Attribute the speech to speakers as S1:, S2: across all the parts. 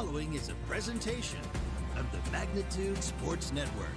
S1: following is a presentation of the Magnitude Sports Network.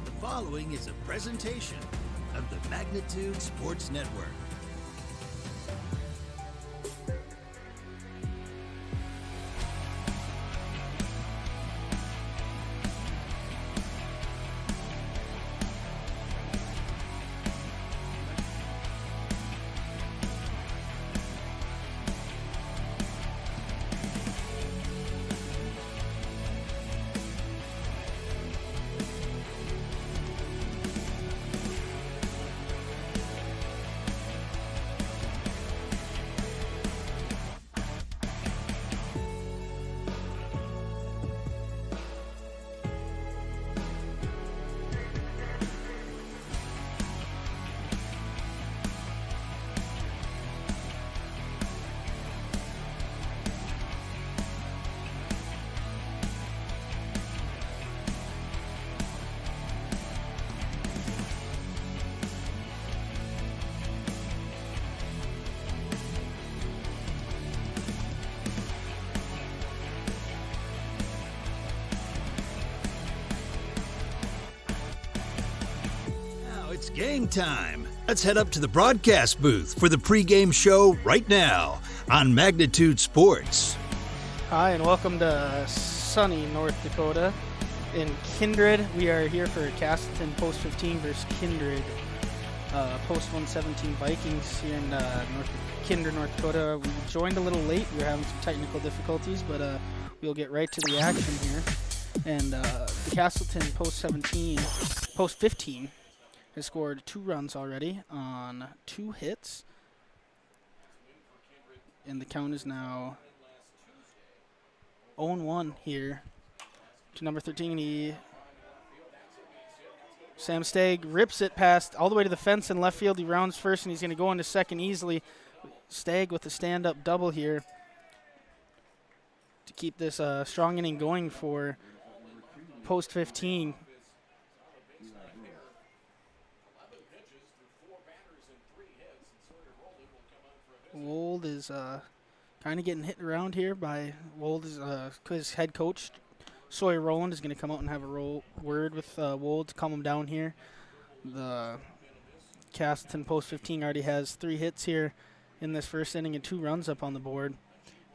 S1: The following is a presentation of the Magnitude Sports Network. It's game time. Let's head up to the broadcast booth for the pregame show right now on Magnitude Sports.
S2: Hi, and welcome to sunny North Dakota. In Kindred, we are here for Castleton Post 15 versus Kindred Post 117 Vikings here in Kindred, North Dakota. We joined a little late. We were having some technical difficulties, but we'll get right to the action here. And the Castleton Post 15 has scored 2 runs already on 2 hits. And the count is now 0-1 here to number 13. Sam Stagg rips it past all the way to the fence in left field. He rounds first, and he's going to go into second easily. Stagg with a stand-up double here to keep this strong inning going for Post 15. Wold is kind of getting hit around here by Wold. His head coach, Sawyer Rowland, is going to come out and have a word with Wold to calm him down here. The Castleton Post 15 already has 3 hits here in this first inning and 2 runs up on the board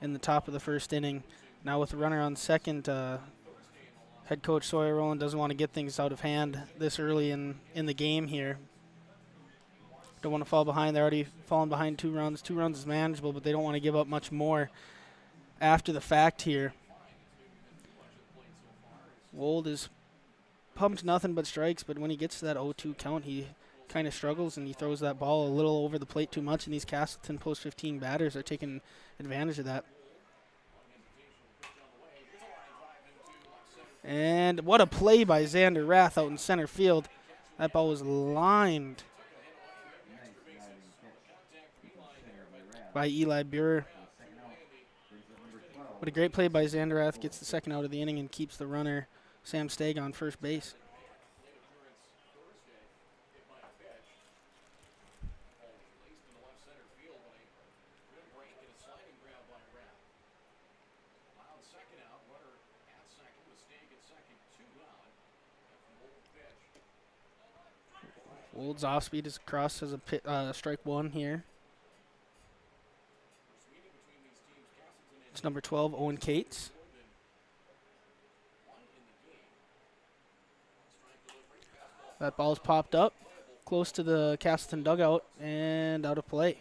S2: in the top of the first inning. Now with the runner on second, head coach Sawyer Rowland doesn't want to get things out of hand this early in the game here. Don't want to fall behind. They're already fallen behind 2 runs. 2 runs is manageable, but they don't want to give up much more after the fact here. Wold is pumped nothing but strikes, but when he gets to that 0-2 count, he kind of struggles and he throws that ball a little over the plate too much, and these Castleton post 15 batters are taking advantage of that. And what a play by Xander Rath out in center field. That ball was lined by Eli Buer. What a great play by Xander Rath. Gets the second out of the inning and keeps the runner, Sam Stagg, on first base. Wold's off speed is across as a strike 1 here. It's number 12, Owen Cates. That ball's popped up close to the Castleton dugout and out of play.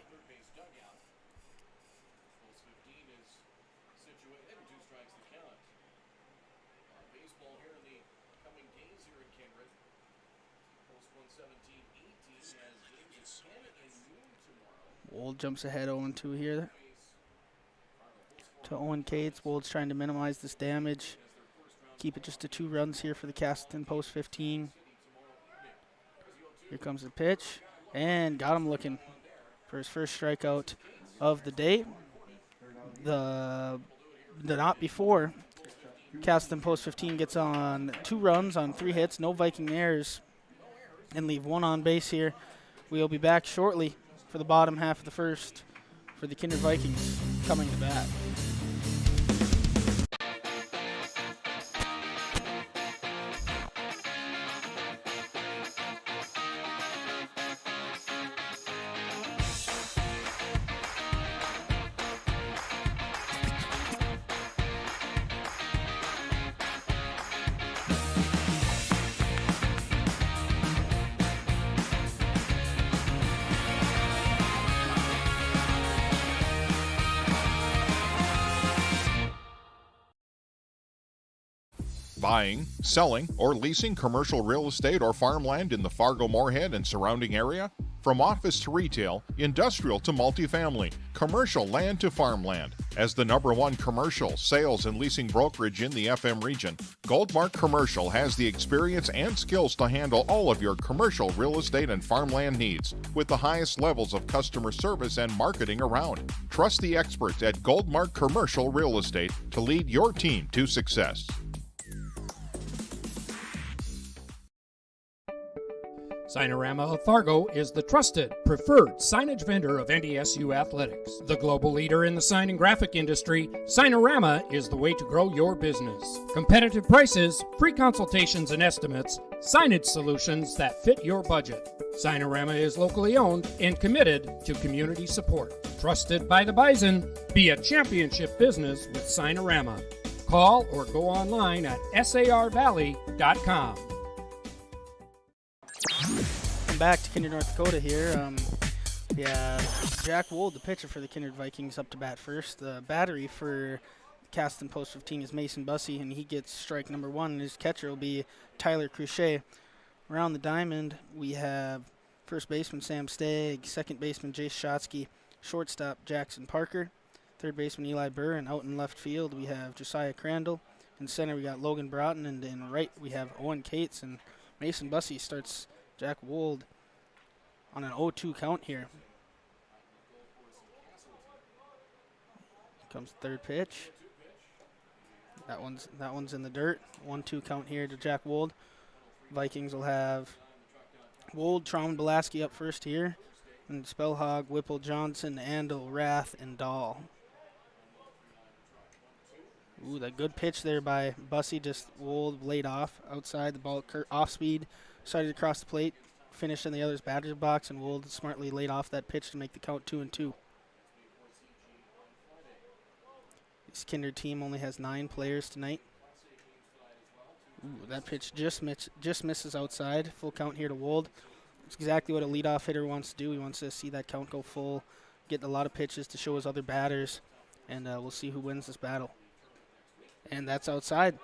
S2: Wold jumps ahead 0-2 here to Owen Cates. Wold's trying to minimize this damage. Keep it just to 2 runs here for the Castleton post 15. Here comes the pitch, and got him looking for his first strikeout of the day. The not before. Castleton post 15 gets on 2 runs on 3 hits, no Viking errors, and leave 1 on base here. We'll be back shortly for the bottom half of the first for the Kindred Vikings coming to bat.
S3: Buying, selling, or leasing commercial real estate or farmland in the Fargo-Moorhead and surrounding area? From office to retail, industrial to multifamily, commercial land to farmland. As the #1 commercial sales and leasing brokerage in the FM region, Goldmark Commercial has the experience and skills to handle all of your commercial real estate and farmland needs with the highest levels of customer service and marketing around. Trust the experts at Goldmark Commercial Real Estate to lead your team to success.
S4: Signarama of Fargo is the trusted, preferred signage vendor of NDSU athletics. The global leader in the sign and graphic industry, Signarama is the way to grow your business. Competitive prices, free consultations and estimates, signage solutions that fit your budget. Signarama is locally owned and committed to community support. Trusted by the Bison, be a championship business with Signarama. Call or go online at sarvalley.com.
S2: Back to Kindred, North Dakota here. Jack Wold, the pitcher for the Kindred Vikings, up to bat first. The battery for Castleton post 15 is Mason Bussey, and he gets strike number 1. And his catcher will be Tyler Cruchet. Around the diamond, we have first baseman Sam Stagg, second baseman Jace Shotsky, shortstop Jackson Parker, third baseman Eli Burr, and out in left field we have Josiah Crandall. In center we got Logan Broughton, and in right we have Owen Cates, and Mason Bussey starts Jack Wold on an 0-2 count here. Comes the third pitch. That one's in the dirt. 1-2 count here to Jack Wold. Vikings will have Wold, Traum, Belaski up first here, and Spellhog, Whipple, Johnson, Andel, Rath, and Dahl. Ooh, that good pitch there by Bussey. Just Wold laid off outside the ball, off speed. Started across the plate, finished in the other's batter's box, and Wold smartly laid off that pitch to make the count 2-2. This Kindred team only has 9 players tonight. Ooh, that pitch just misses outside. Full count here to Wold. It's exactly what a leadoff hitter wants to do. He wants to see that count go full, get a lot of pitches to show his other batters, and we'll see who wins this battle. And that's outside.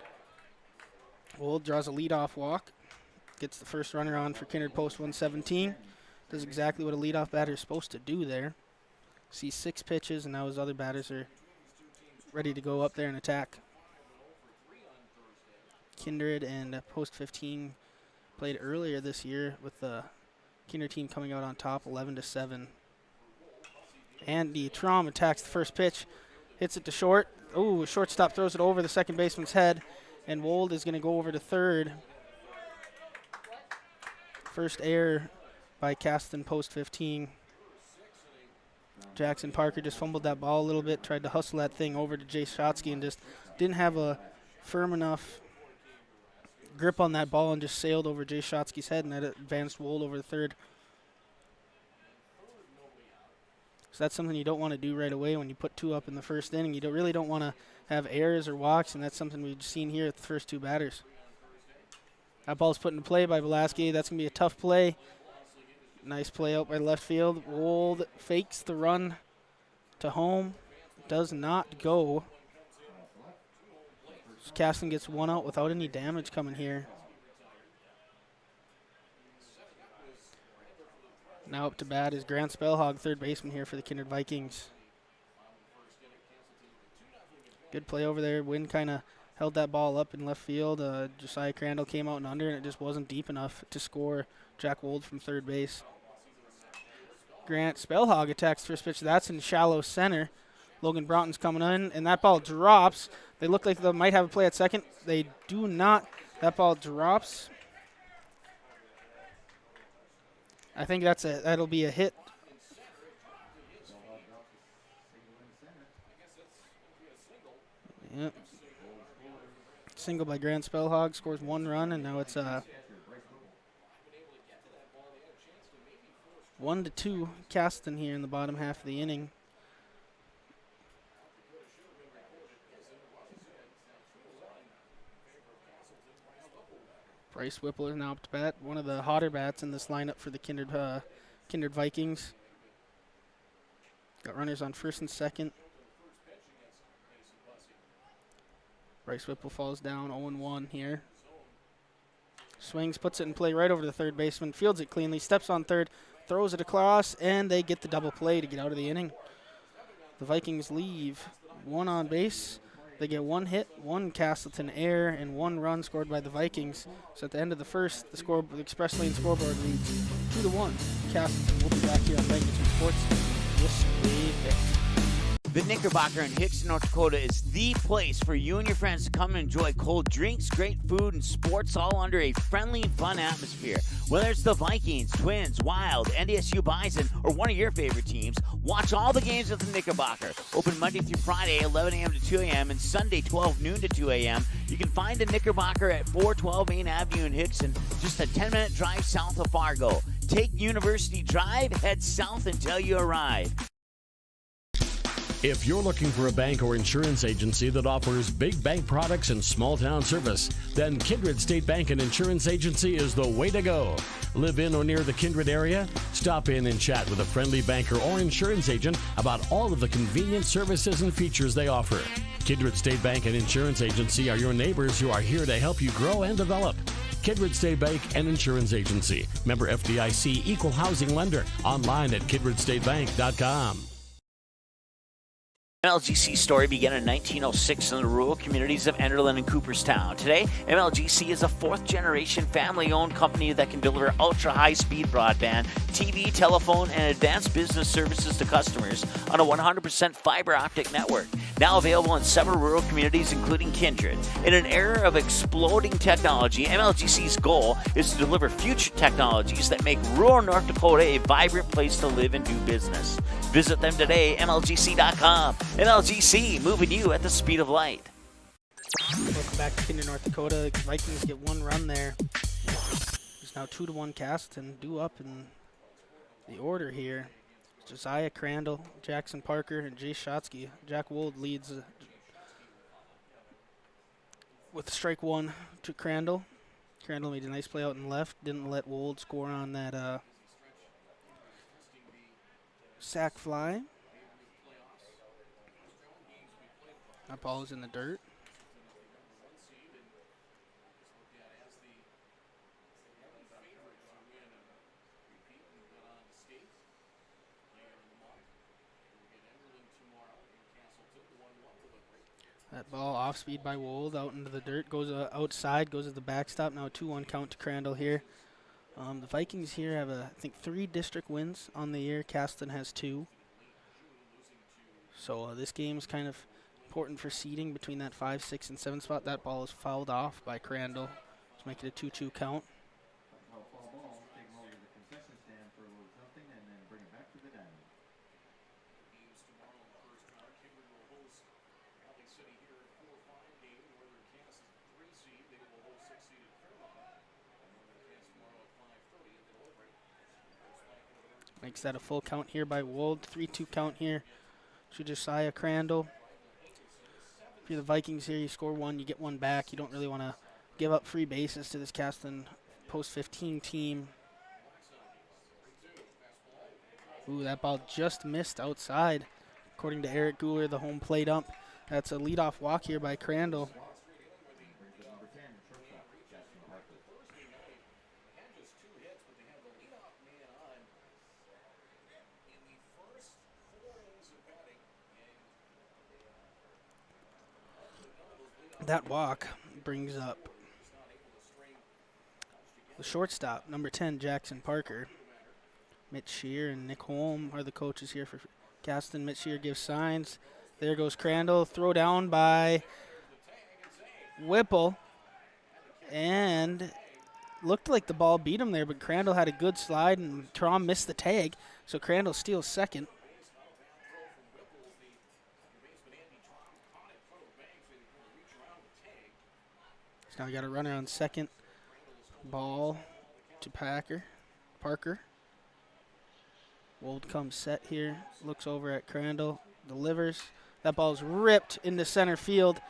S2: Wold draws a leadoff walk, gets the first runner on for Kindred post 117. Does exactly what a leadoff batter is supposed to do there. Sees 6 pitches, and now his other batters are ready to go up there and attack. Kindred and post 15 played earlier this year with the Kindred team coming out on top 11-7. Andy Trom attacks the first pitch, hits it to short. Ooh, shortstop throws it over the second baseman's head, and Wold is going to go over to third. First error by Castleton post 15. Jackson Parker just fumbled that ball a little bit, tried to hustle that thing over to Jay Shotsky and just didn't have a firm enough grip on that ball and just sailed over Jay Shotsky's head, and that advanced Wold over the third. So that's something you don't want to do right away when you put 2 up in the first inning. You really don't want to have errors or walks, and that's something we've seen here at the first 2 batters. That ball's put into play by Velasquez. That's going to be a tough play. Nice play out by left field. Wold fakes the run to home. Does not go. So Castleton gets 1 out without any damage coming here. Now up to bat is Grant Spellhog, third baseman here for the Kindred Vikings. Good play over there. Wind kind of held that ball up in left field. Josiah Crandall came out and under, and it just wasn't deep enough to score Jack Wold from third base. Grant Spellhog attacks first pitch. That's in shallow center. Logan Broughton's coming in, and that ball drops. They look like they might have a play at second. They do not. That ball drops. I think that'll be a hit. Yep. Single by Grant Spellhog, scores 1 run, and now it's 1-2 Castleton here in the bottom half of the inning. Bryce Whipple is now up to bat, one of the hotter bats in this lineup for the Kindred Vikings. Got runners on first and second. Bryce Whipple falls down 0-1 here. Swings, puts it in play right over the third baseman, fields it cleanly, steps on third, throws it across, and they get the double play to get out of the inning. The Vikings leave 1 on base. They get 1 hit, 1 Castleton error, and 1 run scored by the Vikings. So at the end of the first, the Express Lane scoreboard reads 2-1 Castleton. We'll be back here on Magnitude Sports this way bit.
S5: The Knickerbocker in Hickson, North Dakota is the place for you and your friends to come and enjoy cold drinks, great food, and sports all under a friendly and fun atmosphere. Whether it's the Vikings, Twins, Wild, NDSU Bison, or one of your favorite teams, watch all the games at the Knickerbocker. Open Monday through Friday, 11 a.m. to 2 a.m., and Sunday, 12 noon to 2 a.m. You can find the Knickerbocker at 412 Main Avenue in Hickson, just a 10-minute drive south of Fargo. Take University Drive, head south until you arrive.
S6: If you're looking for a bank or insurance agency that offers big bank products and small town service, then Kindred State Bank and Insurance Agency is the way to go. Live in or near the Kindred area? Stop in and chat with a friendly banker or insurance agent about all of the convenient services and features they offer. Kindred State Bank and Insurance Agency are your neighbors who are here to help you grow and develop. Kindred State Bank and Insurance Agency. Member FDIC, Equal Housing Lender. Online at kindredstatebank.com.
S5: MLGC's story began in 1906 in the rural communities of Enderlin and Cooperstown. Today, MLGC is a fourth-generation family-owned company that can deliver ultra-high-speed broadband, TV, telephone, and advanced business services to customers on a 100% fiber optic network. Now available in several rural communities, including Kindred. In an era of exploding technology, MLGC's goal is to deliver future technologies that make rural North Dakota a vibrant place to live and do business. Visit them today, MLGC.com. MLGC, moving you at the speed of light.
S2: Welcome back to Kindred, North Dakota. The Vikings get 1 run there. It's now 2-1 Castleton, due up in the order here. Josiah Crandall, Jackson Parker, and Jay Shotsky. Jack Wold leads with strike one to Crandall. Crandall made a nice play out in left. Didn't let Wold score on that sack fly. That ball is in the dirt. That ball off speed by Wold out into the dirt, goes outside, goes at the backstop. Now a 2-1 count to Crandall here. The Vikings here have, I think, 3 district wins on the year. Castleton has 2. So this game is kind of important for seeding between that 5, 6, and 7 spot. That ball is fouled off by Crandall to make it a 2-2 count. Makes that a full count here by Wold. 3-2 count here to Josiah Crandall. If you're the Vikings here, you score 1, you get 1 back. You don't really want to give up free bases to this Castleton post 15 team. Ooh, that ball just missed outside. According to Eric Guler, the home plate ump. That's a leadoff walk here by Crandall. That walk brings up the shortstop, number 10, Jackson Parker. Mitch Shear and Nick Holm are the coaches here for Castleton. Mitch Shear gives signs. There goes Crandall. Throw down by Whipple. And looked like the ball beat him there, but Crandall had a good slide, and Trom missed the tag. So Crandall steals second. Now we got a runner on second. Ball to Parker. Wold comes set here. Looks over at Crandall. Delivers. That ball's ripped into center field.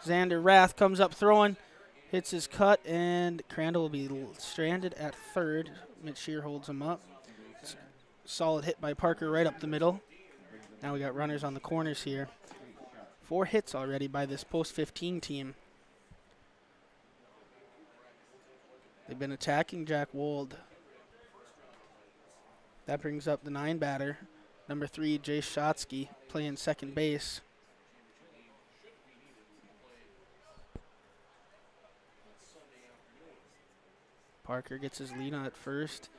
S2: Xander Rath comes up throwing. Hits his cut, and Crandall will be stranded at third. Mitch Shear holds him up. Solid hit by Parker right up the middle. Now we got runners on the corners here. 4 hits already by this post 15 team. They've been attacking Jack Wold. That brings up the 9 batter, number 3, Jay Shotsky, playing second base. Parker gets his lead on at first.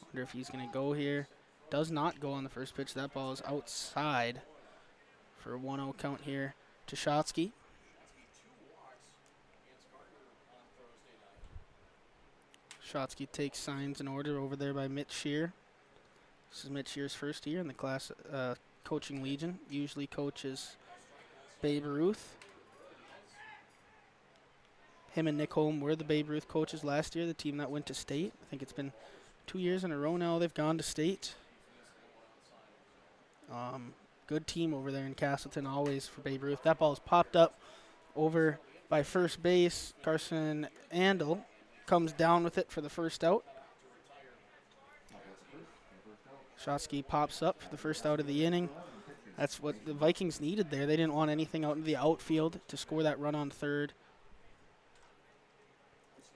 S2: Wonder if he's going to go here. Does not go on the first pitch. That ball is outside for a 1-0 count here to Shotsky. Shotsky takes signs in order over there by Mitch Shear. This is Mitch Shear's first year in the class coaching Legion. Usually coaches Babe Ruth. Him and Nick Holm were the Babe Ruth coaches last year, the team that went to state. I think it's been 2 years in a row now they've gone to state. Good team over there in Castleton always for Babe Ruth. That ball's popped up over by first base. Carson Andel comes down with it for the first out. Shotsky pops up for the first out of the inning. That's what the Vikings needed there. They didn't want anything out in the outfield to score that run on third.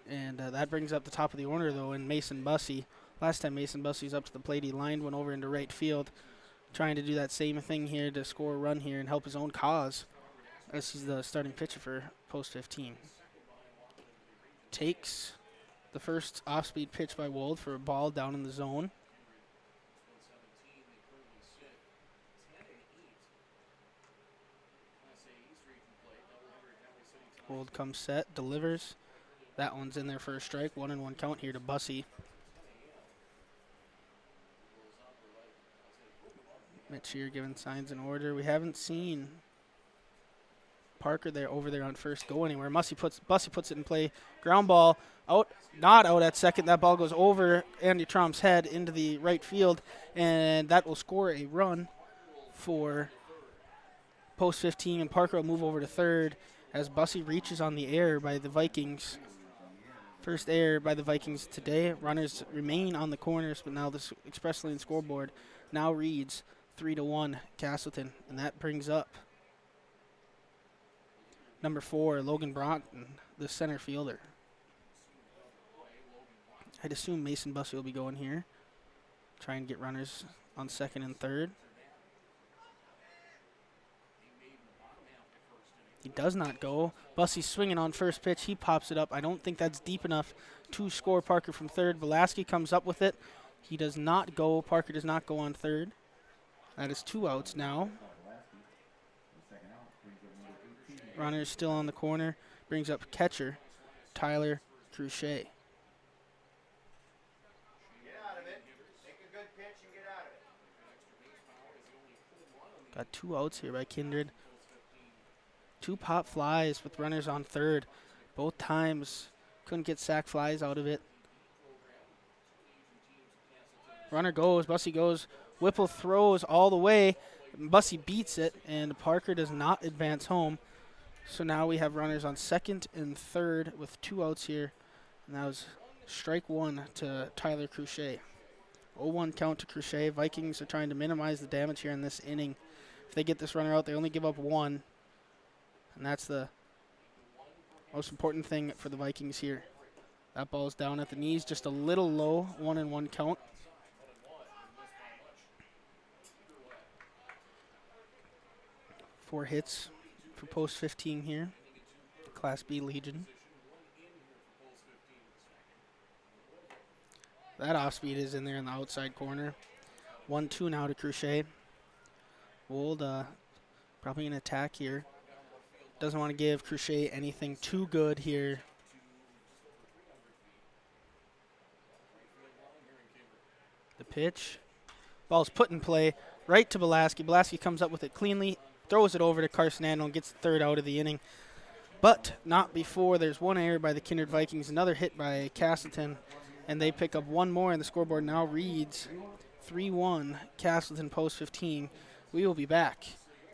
S2: And that brings up the top of the order, though, in Mason Bussey. Last time Mason Bussey was up to the plate, he lined one over into right field, trying to do that same thing here to score a run here and help his own cause, as he's the starting pitcher for post 15. Takes the first off-speed pitch by Wold for a ball down in the zone. Wold comes set, delivers. That one's in there for a strike. 1-1 count here to Bussey. Mitch Shear giving signs in order. We haven't seen Parker there over there on first go anywhere. Bussey puts it in play. Ground ball out, not out at second. That ball goes over Andy Trom's head into the right field, and that will score a run for post 15, and Parker will move over to third. as Bussy reaches on the air by the Vikings. First error by the Vikings today. Runners remain on the corners, but now this express lane scoreboard now reads 3-1 Castleton, and that brings up number 4, Logan Broughton, the center fielder. I'd assume Mason Bussy will be going here. Try and get runners on second and third. He does not go. Bussy's swinging on first pitch. He pops it up. I don't think that's deep enough to score Parker from third. Velasquez comes up with it. He does not go. Parker does not go on third. That is 2 outs now. Runner is still on the corner. Brings up catcher Tyler Cruchet. Got 2 outs here by Kindred. 2 pop flies with runners on third. Both times couldn't get sac flies out of it. Runner goes, Bussy goes. Whipple throws all the way. Bussy beats it, and Parker does not advance home. So now we have runners on second and third with 2 outs here. And that was strike 1 to Tyler Cruchet. 0-1 count to Cruchet. Vikings are trying to minimize the damage here in this inning. If they get this runner out, they only give up 1. And that's the most important thing for the Vikings here. That ball's down at the knees, just a little low, 1-1 count. Four hits for post 15 here. Class B Legion. That off speed is in there in the outside corner. 1-2 now to Cruchet. Wold probably an attack here. Doesn't want to give Cruchet anything too good here. The pitch. Ball's put in play right to Velasquez. Velasquez comes up with it cleanly, throws it over to Carson Andel and gets the third out of the inning. But not before there's 1 error by the Kindred Vikings, another hit by Casselton, and they pick up 1 more, and the scoreboard now reads 3-1 Castleton post 15. We will be back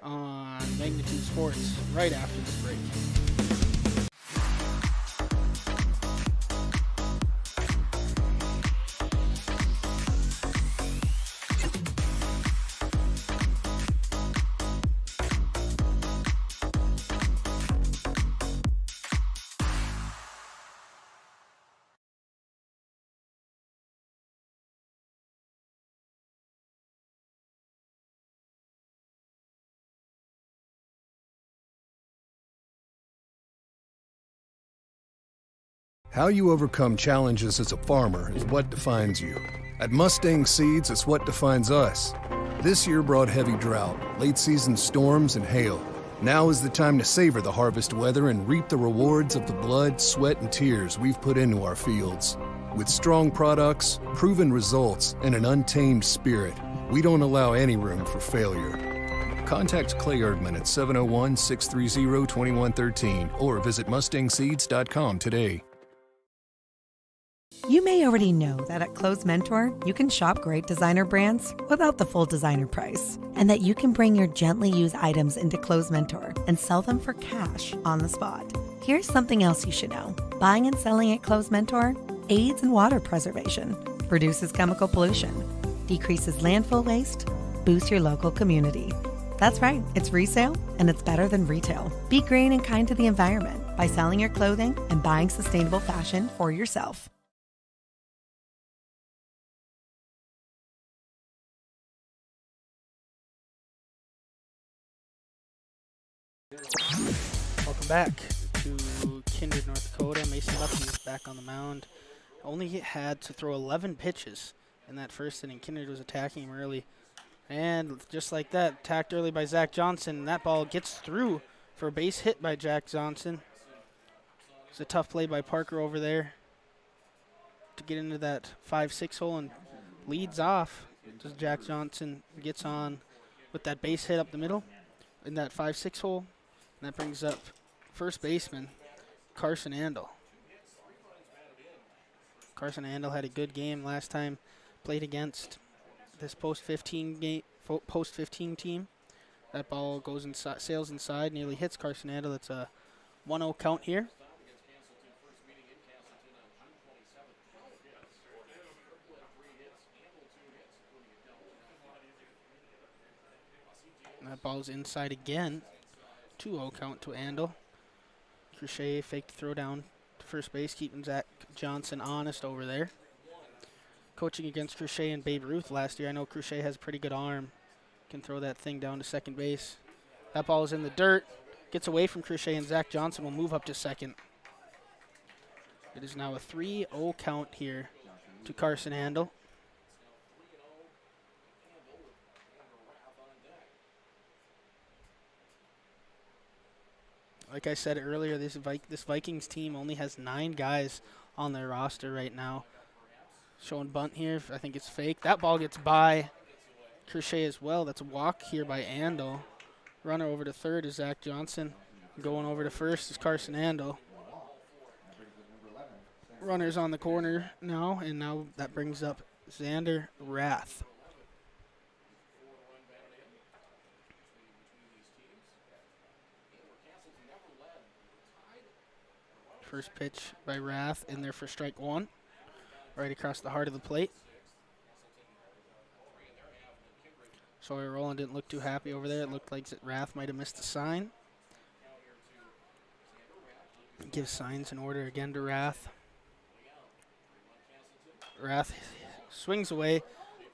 S2: on Magnitude Sports right after this break.
S7: How you overcome challenges as a farmer is what defines you. At Mustang Seeds, it's what defines us. This year brought heavy drought, late-season storms, and hail. Now is the time to savor the harvest weather and reap the rewards of the blood, sweat, and tears we've put into our fields. With strong products, proven results, and an untamed spirit, we don't allow any room for failure. Contact Clay Erdman at 701-630-2113 or visit mustangseeds.com today.
S8: You may already know that at Clothes Mentor, you can shop great designer brands without the full designer price, and that you can bring your gently used items into Clothes Mentor and sell them for cash on the spot. Here's something else you should know. Buying and selling at Clothes Mentor aids in water preservation, reduces chemical pollution, decreases landfill waste, boosts your local community. That's right, it's resale, and it's better than retail. Be green and kind to the environment by selling your clothing and buying sustainable fashion for yourself.
S2: Welcome back to Kindred, North Dakota. Mason Bussy is back on the mound. Only had to throw 11 pitches in that first inning. Kindred was attacking him early. And just like that, attacked early by Zach Johnson. That ball gets through for a base hit by Jack Johnson. It's a tough play by Parker over there to get into that 5-6 hole and leads off. Just Jack Johnson gets on with that base hit up the middle in that 5-6 hole. And that brings up first baseman Carson Andel. Carson Andel had a good game last time played against this post 15 team. That ball goes inside, sails inside, nearly hits Carson Andel. It's a 1-0 count here. And that ball's inside again. 2-0 count to Andel. Crochet faked throw down to first base, keeping Zach Johnson honest over there. Coaching against Crochet and Babe Ruth last year, I know Crochet has a pretty good arm. Can throw that thing down to second base. That ball is in the dirt. Gets away from Crochet, and Zach Johnson will move up to second. It is now a 3-0 count here to Carson Andel. Like I said earlier, this Vikings team only has 9 guys on their roster right now. Showing bunt here. I think it's fake. That ball gets by Crochet as well. That's a walk here by Andel. Runner over to third is Zach Johnson. Going over to first is Carson Andel. Runner's on the corner now, and now that brings up Xander Rath. First pitch by Rath in there for strike one. Right across the heart of the plate. Sawyer Rowland didn't look too happy over there. It looked like Rath might have missed a sign. Gives signs in order again to Rath. Rath swings away.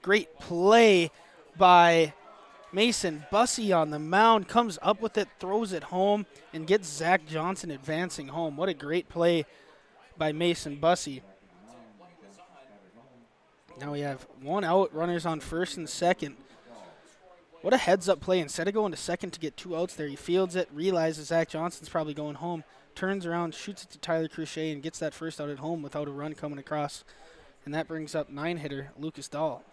S2: Great play by Mason Bussey on the mound. Comes up with it, throws it home, and gets Zach Johnson advancing home. What a great play by Mason Bussey. Now we have 1 out, runners on first and second. What a heads-up play. Instead of going to second to get 2 outs there, he fields it, realizes Zach Johnson's probably going home, turns around, shoots it to Tyler Crochet, and gets that first out at home without a run coming across. And that brings up 9-hitter Lucas Dahl.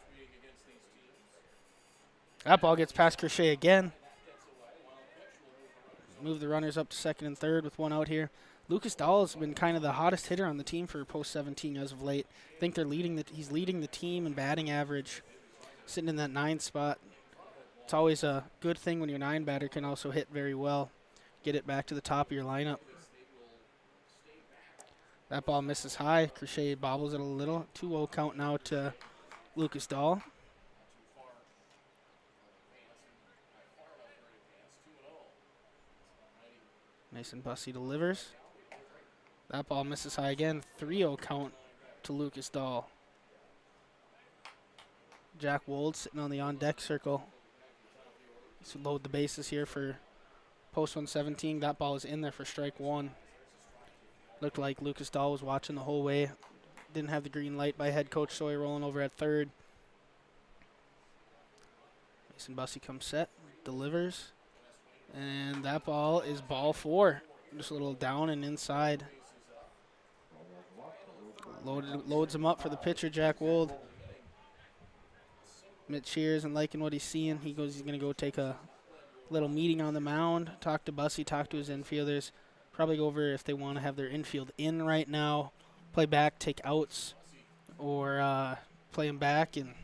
S2: That ball gets past Crochet again. Move the runners up to second and third with 1 out here. Lucas Dahl has been kind of the hottest hitter on the team for post-17 as of late. I think he's leading the team in batting average, sitting in that 9 spot. It's always a good thing when your 9 batter can also hit very well. Get it back to the top of your lineup. That ball misses high. Crochet bobbles it a little. 2-0 count now to Lucas Dahl. Mason Bussey delivers. That ball misses high again. 3-0 count to Lucas Dahl. Jack Wold sitting on the on-deck circle. So load the bases here for post 117. That ball is in there for strike one. Looked like Lucas Dahl was watching the whole way. Didn't have the green light by head coach Sawyer rolling over at third. Mason Bussey comes set, delivers. And that ball is ball 4. Just a little down and inside. Loads him up for the pitcher, Jack Wold. Mitch cheers and liking what he's seeing. He's going to go take a little meeting on the mound, talk to Bussey, talk to his infielders, probably go over if they want to have their infield in right now, play back, take outs, or play him back and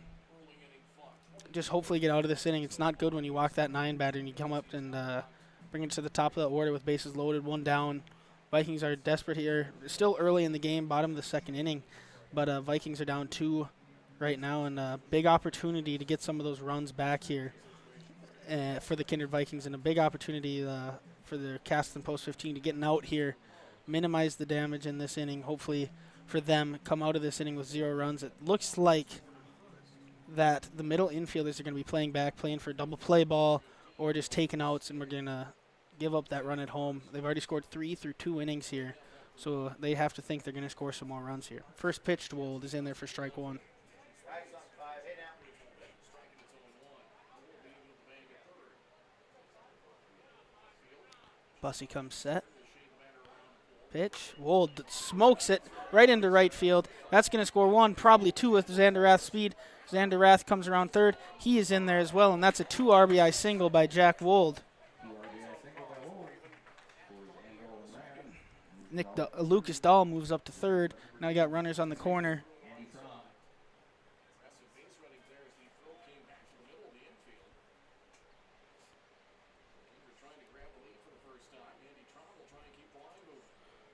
S2: just hopefully get out of this inning. It's not good when you walk that 9 batter and you come up and bring it to the top of the order with bases loaded, 1 down. Vikings are desperate here. Still early in the game, bottom of the second inning, but Vikings are down 2 right now, and a big opportunity to get some of those runs back here for the Kindred Vikings, and a big opportunity for the Castleton Post 15 to get an out here, minimize the damage in this inning. Hopefully for them, come out of this inning with 0 runs. It looks like that the middle infielders are going to be playing back, playing for a double play ball, or just taking outs, and we're going to give up that run at home. They've already scored 3 through 2 innings here, so they have to think they're going to score some more runs here. First pitch to Wold is in there for strike 1. Bussey comes set. Pitch. Wold smokes it right into right field. That's going to score 1, probably 2 with Xander Rath's speed. Xander Rath comes around third. He is in there as well, and that's a 2 RBI single by Jack Wold. Lucas Dahl moves up to third. Now you got runners on the corner.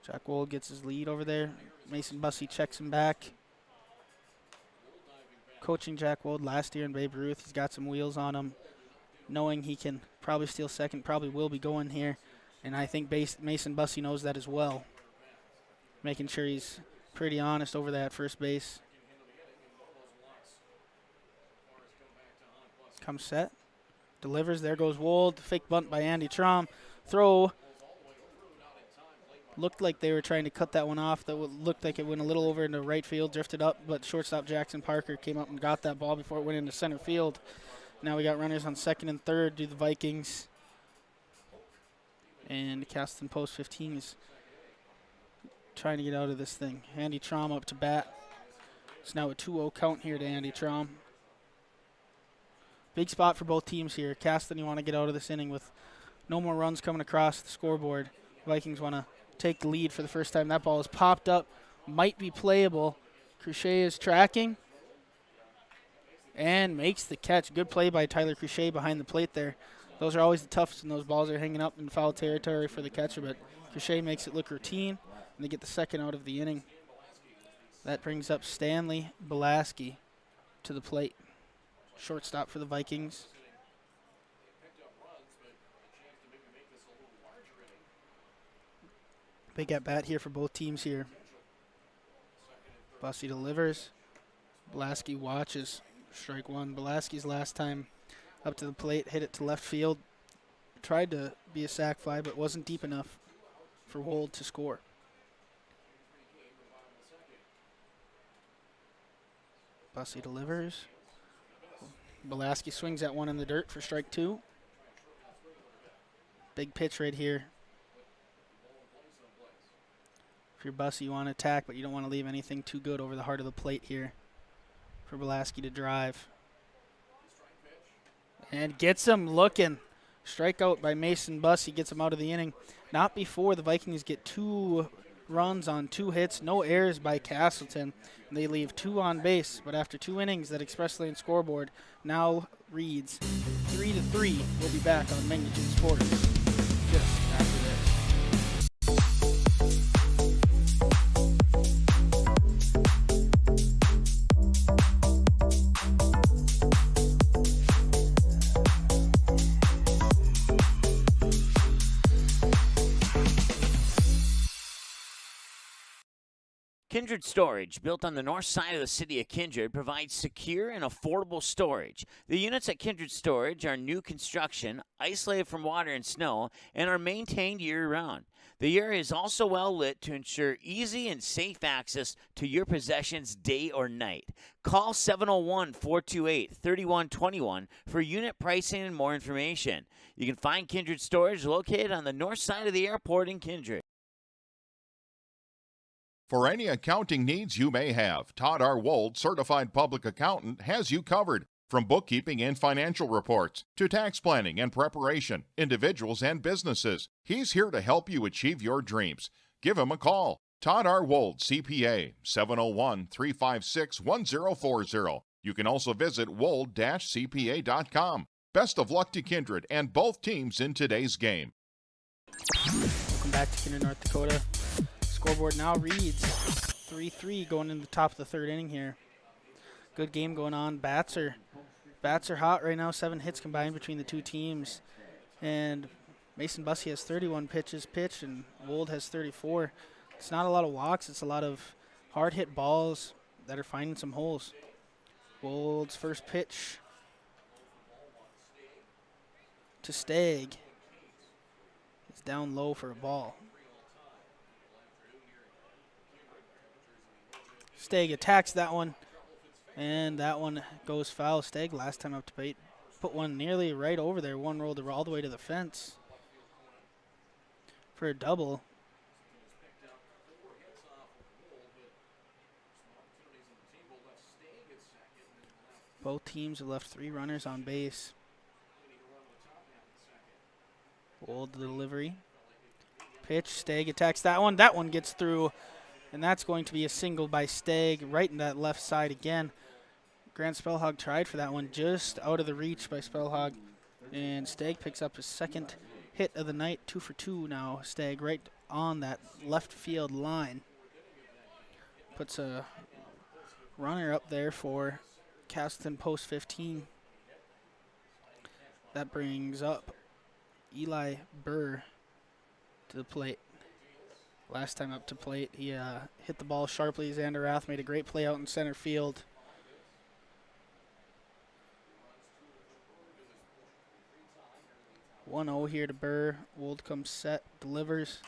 S2: Jack Wold gets his lead over there. Mason Bussey checks him back. Coaching Jack Wold last year in Babe Ruth, he's got some wheels on him, knowing he can probably steal second, probably will be going here. And I think Mason Bussey knows that as well, making sure he's pretty honest over that first base. Comes set, delivers, there goes Wold. Fake bunt by Andy Traum. Throw. Looked like they were trying to cut that one off. That looked like it went a little over into right field, drifted up, but shortstop Jackson Parker came up and got that ball before it went into center field. Now we got runners on second and third, do the Vikings. And Castleton post 15 is trying to get out of this thing. Andy Traum up to bat. It's now a 2-0 count here to Andy Traum. Big spot for both teams here. Castleton, you want to get out of this inning with no more runs coming across the scoreboard. Vikings want to take the lead for the first time. That ball is popped up, might be playable. Crochet is tracking and makes the catch. Good play by Tyler Crochet behind the plate there. Those are always the toughest when those balls are hanging up in foul territory for the catcher, but Crochet makes it look routine, and they get the second out of the inning. That brings up Stanley Belaski to the plate. Shortstop for the Vikings. Big at bat here for both teams here. Bussey delivers. Belaski watches. Strike one. Belaski's last time up to the plate, hit it to left field. Tried to be a sac fly, but wasn't deep enough for Wold to score. Bussey delivers. Belaski swings at one in the dirt for strike two. Big pitch right here. If you're Bussey, you want to attack, but you don't want to leave anything too good over the heart of the plate here for Belaski to drive. And gets him looking. Strikeout by Mason Bussey gets him out of the inning. Not before the Vikings get 2 runs on 2 hits, no errors by Casselton. And they leave 2 on base, but after 2 innings, that express lane scoreboard now reads 3-3. We'll be back on Magnitude Sports just after this.
S5: Kindred Storage, built on the north side of the city of Kindred, provides secure and affordable storage. The units at Kindred Storage are new construction, isolated from water and snow, and are maintained year-round. The area is also well lit to ensure easy and safe access to your possessions day or night. Call 701-428-3121 for unit pricing and more information. You can find Kindred Storage located on the north side of the airport in Kindred.
S3: For any accounting needs you may have, Todd R. Wold, Certified Public Accountant, has you covered. From bookkeeping and financial reports to tax planning and preparation, individuals and businesses, he's here to help you achieve your dreams. Give him a call. Todd R. Wold, CPA, 701-356-1040. You can also visit wold-cpa.com. Best of luck to Kindred and both teams in today's game.
S2: Welcome back to Kindred, North Dakota. Scoreboard now reads 3-3 going into the top of the third inning here. Good game going on. Bats are hot right now. 7 hits combined between the two teams. And Mason Bussey has 31 pitches pitched, and Wold has 34. It's not a lot of walks. It's a lot of hard hit balls that are finding some holes. Wold's first pitch to Stagg is down low for a ball. Stagg attacks that one, and that one goes foul. Stagg last time up to plate put one nearly right over there. One rolled all the way to the fence for a double. Both teams have left 3 runners on base. Wold delivery. Pitch, Stagg attacks that one. That one gets through. And that's going to be a single by Stagg right in that left side again. Grant Spellhog tried for that one, just out of the reach by Spellhog. And Stagg picks up his second hit of the night, 2 for 2 now. Stagg right on that left field line. Puts a runner up there for Castleton post 15. That brings up Eli Burr to the plate. Last time up to plate, he hit the ball sharply. Xander Rath made a great play out in center field. (1-0) here to Burr. Wold comes set, delivers.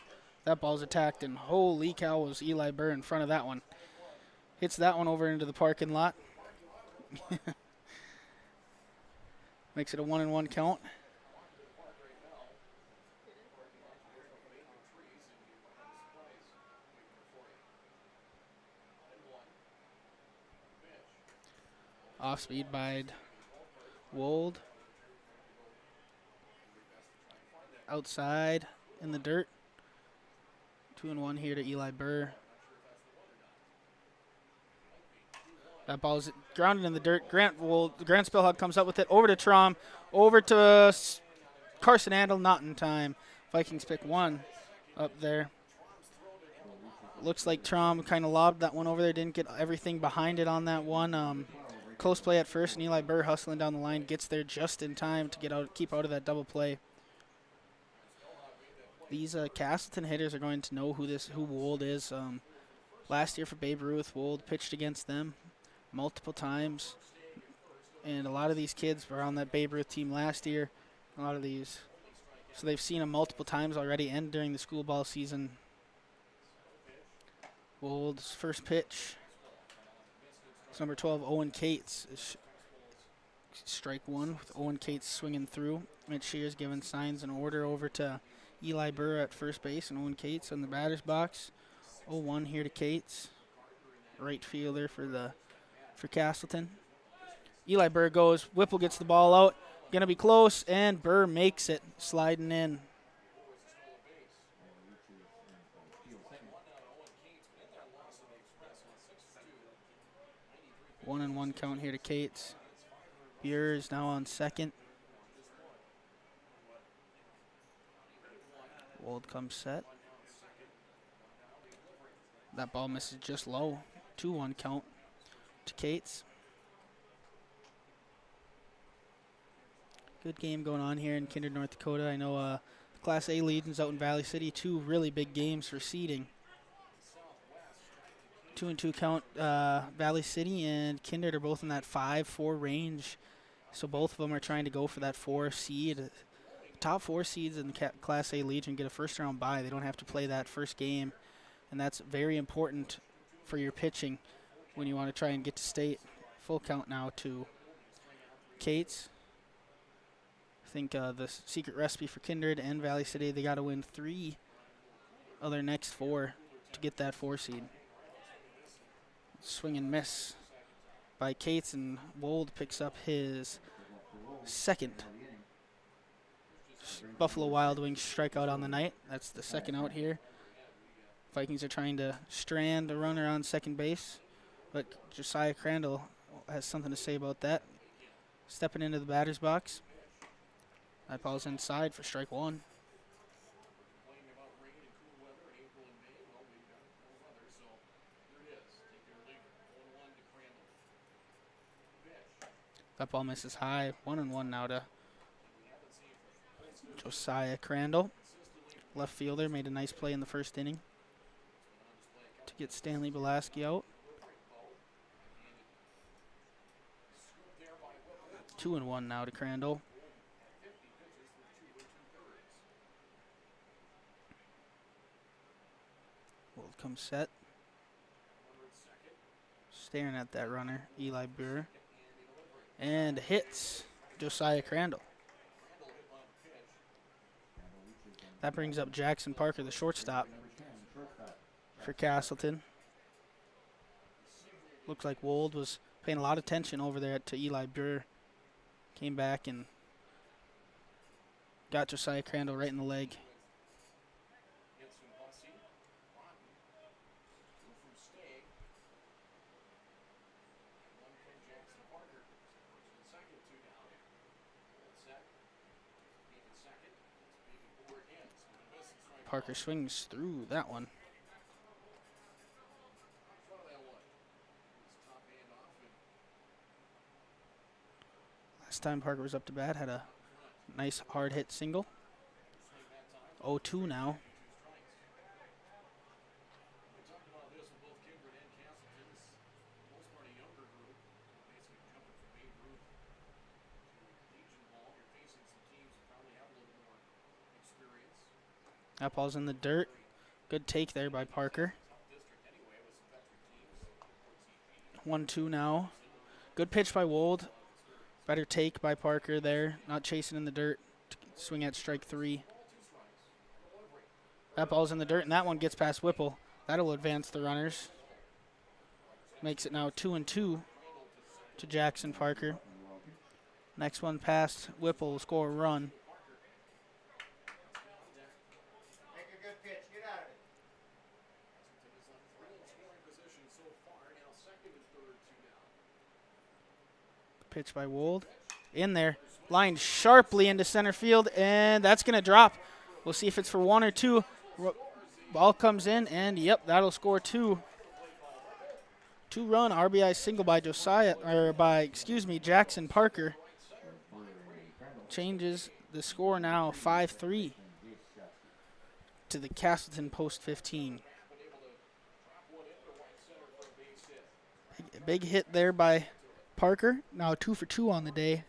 S2: That ball's attacked, and holy cow, was Eli Burr in front of that one. Hits that one over into the parking lot. Makes it a 1-1 count. Off speed by Wold. Outside in the dirt. 2-1 here to Eli Burr. That ball is grounded in the dirt. Grant Spillhog comes up with it. Over to Trom. Over to Carson Andel. Not in time. Vikings pick one up there. Looks like Trom kind of lobbed that one over there. Didn't get everything behind it on that one. Close play at first, and Eli Burr hustling down the line. Gets there just in time to get out, keep out of that double play. These Castleton hitters are going to know who Wold is. Last year for Babe Ruth, Wold pitched against them multiple times, and a lot of these kids were on that Babe Ruth team last year. A lot of these, so they've seen him multiple times already, and during the school ball season. Wold's first pitch. It's number 12, Owen Cates. Strike one with Owen Cates swinging through. Mitch Shears giving signs and order over to Eli Burr at first base, and Owen Cates on the batter's box. 0-1 here to Cates, right fielder for Castleton. Eli Burr goes. Whipple gets the ball out. Gonna be close, and Burr makes it, sliding in. One and one count here to Cates. Burr is now on second. Wold comes set. That ball misses just low. 2-1 count to Cates. Good game going on here in Kindred, North Dakota. I know the Class A Legions out in Valley City, two really big games for seeding. 2-2 count. Valley City and Kindred are both in that 5-4 range. So both of them are trying to go for that 4 seed. Top 4 seeds in the Class A Legion get a first round bye. They don't have to play that first game. And that's very important for your pitching when you want to try and get to state. Full count now to Cates. I think the secret recipe for Kindred and Valley City, they got to win 3 of their next 4 to get that 4 seed. Swing and miss by Cates, and Wold picks up his second Buffalo Wild Wings strikeout on the night. That's the second out here. Vikings are trying to strand a runner on second base, but Josiah Crandall has something to say about that. Stepping into the batter's box. That ball's inside for strike one. That ball misses high. 1-1 now to Josiah Crandall. Left fielder made a nice play in the first inning to get Stanley Belaski out. 2-1 now to Crandall. Will come set. Staring at that runner, Eli Burr. And hits Josiah Crandall. That brings up Jackson Parker, the shortstop for Castleton. Looks like Wold was paying a lot of attention over there to Eli Burr. Came back and got Josiah Crandall right in the leg. Parker swings through that one. Last time Parker was up to bat, had a nice hard hit single. 0-2 now. That ball's in the dirt. Good take there by Parker. 1-2 now. Good pitch by Wold. Better take by Parker there. Not chasing in the dirt. Swing at strike 3. That ball's in the dirt, and that one gets past Whipple. That'll advance the runners. Makes it now 2-2 to Jackson Parker. Next one past Whipple will score a run. Pitch by Wold. In there. Lined sharply into center field, and that's going to drop. We'll see if it's for 1 or 2. Ball comes in, and yep, that'll score 2. 2-run RBI single by Jackson Parker. Changes the score now 5-3 to the Castleton post 15. Big hit there by Parker. Now 2 for 2 on the day.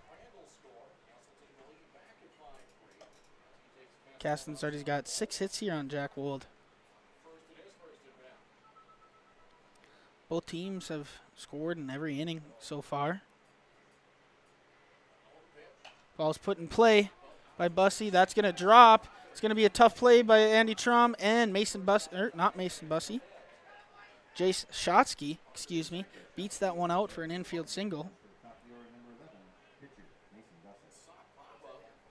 S2: Castleton's already got 6 hits here on Jack Wold. Both teams have scored in every inning so far. Ball's put in play by Bussey. That's going to drop. It's going to be a tough play by Andy Trom and Jace Shotsky, beats that one out for an infield single.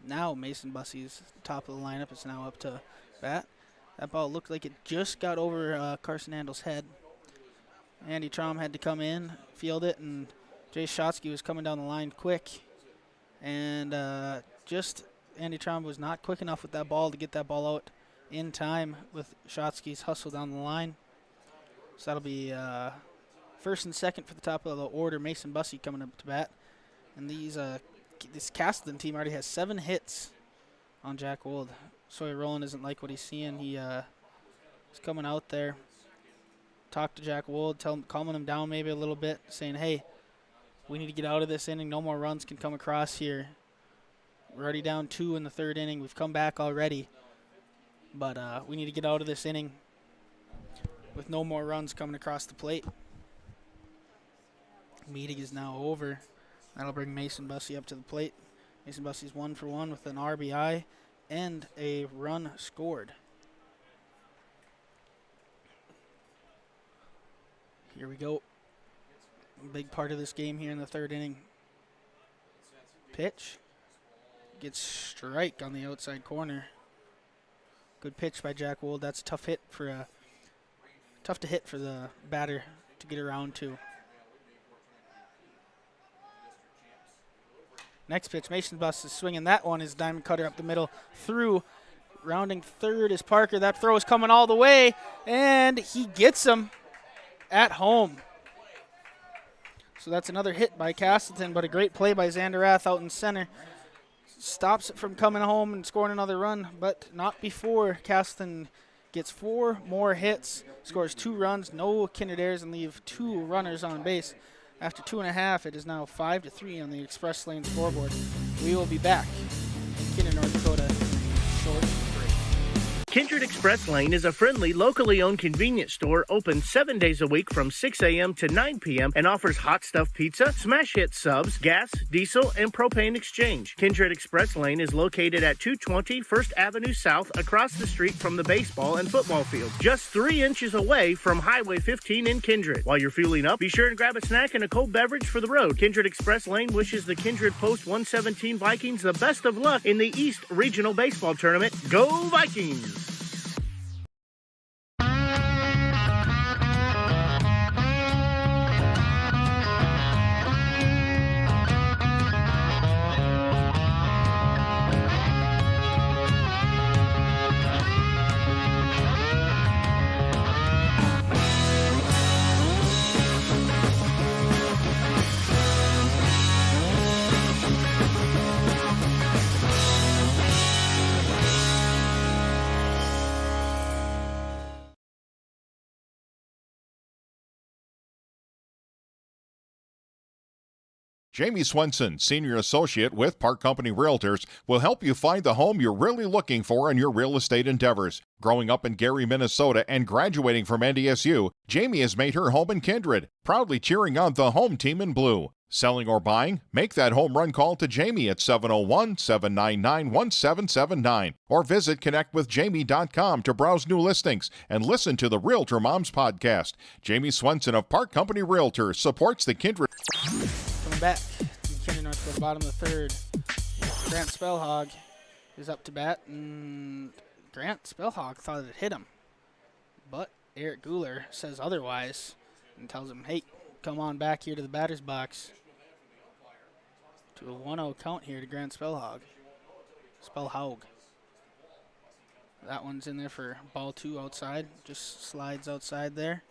S2: Now Mason Bussey's top of the lineup is now up to bat. That ball looked like it just got over Carson Andel's head. Andy Trom had to come in, field it, and Jace Shotsky was coming down the line quick. And Andy Trom was not quick enough with that ball to get that ball out in time with Shotsky's hustle down the line. So that'll be first and second for the top of the order. Mason Bussey coming up to bat. And this Castleton team already has 7 hits on Jack Wold. Sawyer Rowland doesn't like what he's seeing. He's coming out there. Talk to Jack Wold, calming him down maybe a little bit, saying, hey, we need to get out of this inning. No more runs can come across here. We're already down 2 in the 3rd inning. We've come back already. But we need to get out of this inning with no more runs coming across the plate. Meeting is now over. That'll bring Mason Bussey up to the plate. Mason Bussey's 1 for 1 with an RBI and a run scored. Here we go. Big part of this game here in the 3rd inning. Pitch. Gets strike on the outside corner. Good pitch by Jack Wold. That's a tough to hit for the batter to get around to. Next pitch, Mason Bussey is swinging. That one is diamond cutter up the middle through. Rounding 3rd is Parker. That throw is coming all the way, and he gets him at home. So that's another hit by Castleton, but a great play by Zanderath out in center. Stops it from coming home and scoring another run, but not before Castleton gets 4 more hits, scores 2 runs, no Kindred errors, and leave 2 runners on base. After 2.5, it is now 5-3 on the Express Lane scoreboard. We will be back in Kindred, North Dakota. Short break.
S9: Kindred Express Lane is a friendly, locally owned convenience store open 7 days a week from 6 a.m. to 9 p.m. and offers hot stuff pizza, smash hit subs, gas, diesel, and propane exchange. Kindred Express Lane is located at 220 First Avenue South across the street from the baseball and football field, just 3 inches away from Highway 15 in Kindred. While you're fueling up, be sure and grab a snack and a cold beverage for the road. Kindred Express Lane wishes the Kindred Post 117 Vikings the best of luck in the East Regional Baseball Tournament. Go Vikings!
S3: Jamie Swenson, Senior Associate with Park Company Realtors, will help you find the home you're really looking for in your real estate endeavors. Growing up in Gary, Minnesota, and graduating from NDSU, Jamie has made her home in Kindred, proudly cheering on the home team in blue. Selling or buying? Make that home run call to Jamie at 701-799-1779 or visit connectwithjamie.com to browse new listings and listen to the Realtor Moms podcast. Jamie Swenson of Park Company Realtors supports the Kindred.
S2: Coming back from Kindred North to the bottom of the third. Grant Spellhog is up to bat, and Grant Spellhog thought it hit him. But Eric Guler says otherwise and tells him, hey, come on back here to the batter's box. To a 1-0 count here to Grant Spellhog. That one's in there for ball 2 outside. Just slides outside there.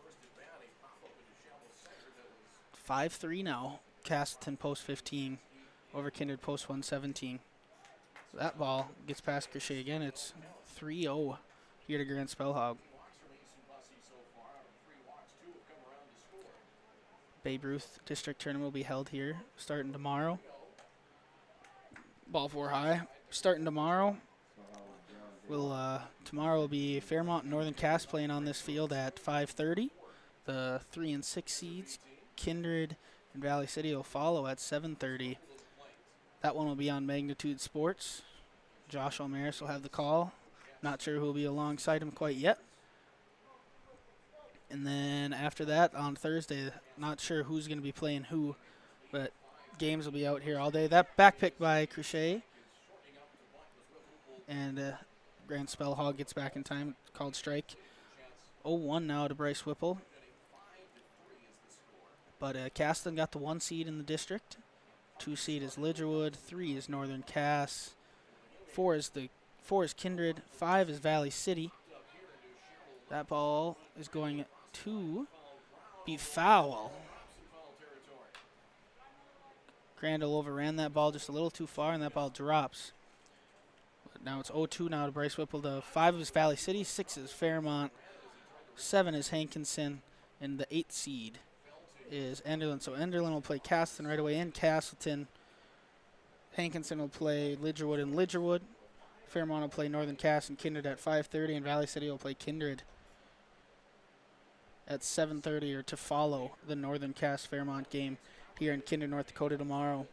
S2: 5-3 now. Castleton post 15 over Kindred post 117. That ball gets past Crochet again. It's 3-0 here to Grant Spellhog. Babe Ruth District Tournament will be held here starting tomorrow. Ball 4 high. Starting tomorrow. Tomorrow will be Fairmont and Northern Cass playing on this field at 5:30. The 3 and 6 seeds, Kindred and Valley City, will follow at 7:30. That one will be on Magnitude Sports. Josh O'Maris will have the call. Not sure who will be alongside him quite yet. And then after that, on Thursday, not sure who's going to be playing who, but games will be out here all day. That back pick by Crochet. And Grant Spellhog gets back in time, called strike. 0-1 now to Bryce Whipple. But Castleton got the 1 seed in the district. 2 seed is Lidgerwood. 3 is Northern Cass. 4 is Kindred. 5 is Valley City. That ball is going to be foul. Crandall overran that ball just a little too far, and that ball drops. But now it's 0-2 now to Bryce Whipple. The 5 is Valley City, 6 is Fairmont, 7 is Hankinson, and the 8th seed is Enderlin. So Enderlin will play Castleton right away in Castleton. Hankinson will play Lidgerwood and Lidgerwood. Fairmont will play Northern Cass and Kindred at 5:30, and Valley City will play Kindred at 7:30, or to follow the Northern Cass Fairmont game here in Kindred, North Dakota tomorrow.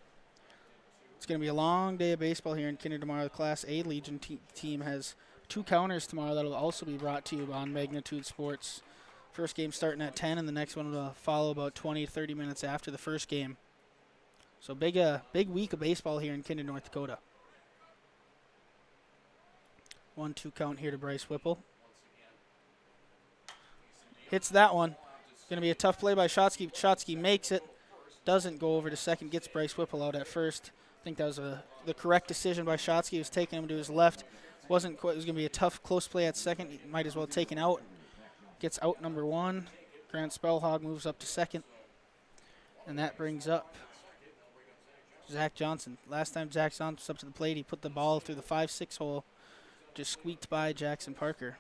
S2: It's going to be a long day of baseball here in Kindred tomorrow. The Class A Legion team has 2 counters tomorrow that will also be brought to you on Magnitude Sports. First game starting at 10, and the next one will follow about 20 to 30 minutes after the first game. So big week of baseball here in Kindred, North Dakota. 1-2 count here to Bryce Whipple. Hits that one. Going to be a tough play by Shotsky. Shotsky makes it. Doesn't go over to second. Gets Bryce Whipple out at first. I think that was the correct decision by Shotsky. He was taking him to his left. Wasn't quite. It was going to be a tough, close play at second. He might as well take it out. Gets out number 1. Grant Spellhog moves up to second. And that brings up Zach Johnson. Last time Zach Johnson was up to the plate, he put the ball through the 5-6 hole. Just squeaked by Jackson Parker.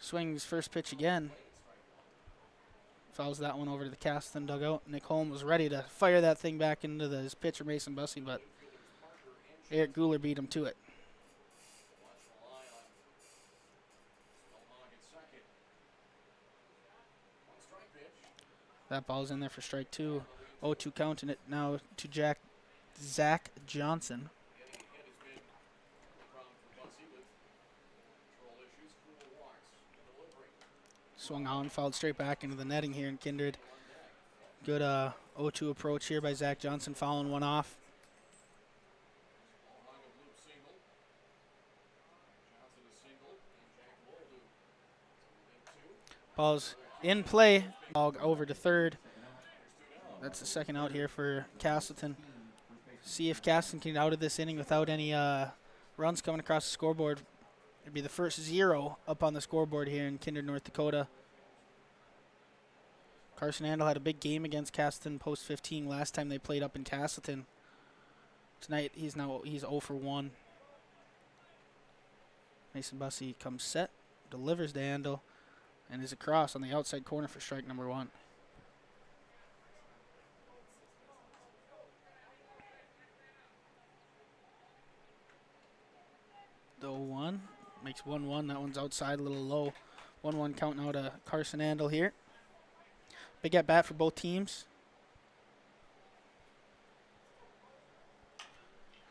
S2: Swings first pitch again. Fouls that one over to the Castleton dugout. Nick Holm was ready to fire that thing back into his pitcher, Mason Bussey, but Eric Guler beat him to it. That ball's in there for strike 2. 0-2 count, and it now to Zach Johnson. Swung on, fouled straight back into the netting here in Kindred. Good 0-2 approach here by Zach Johnson, fouling one off. Ball's in play. Ball over to third. That's the second out here for Castleton. See if Castleton can get out of this inning without any runs coming across the scoreboard. It'd be the first 0 up on the scoreboard here in Kindred, North Dakota. Carson Handel had a big game against Castleton post 15 last time they played up in Castleton. Tonight he's 0 for 1. Mason Bussey comes set, delivers to Handel, and is across on the outside corner for strike number 1. The 0-1 makes 1-1. That one's outside, a little low. 1-1 count now to Carson Andel here. Big at bat for both teams.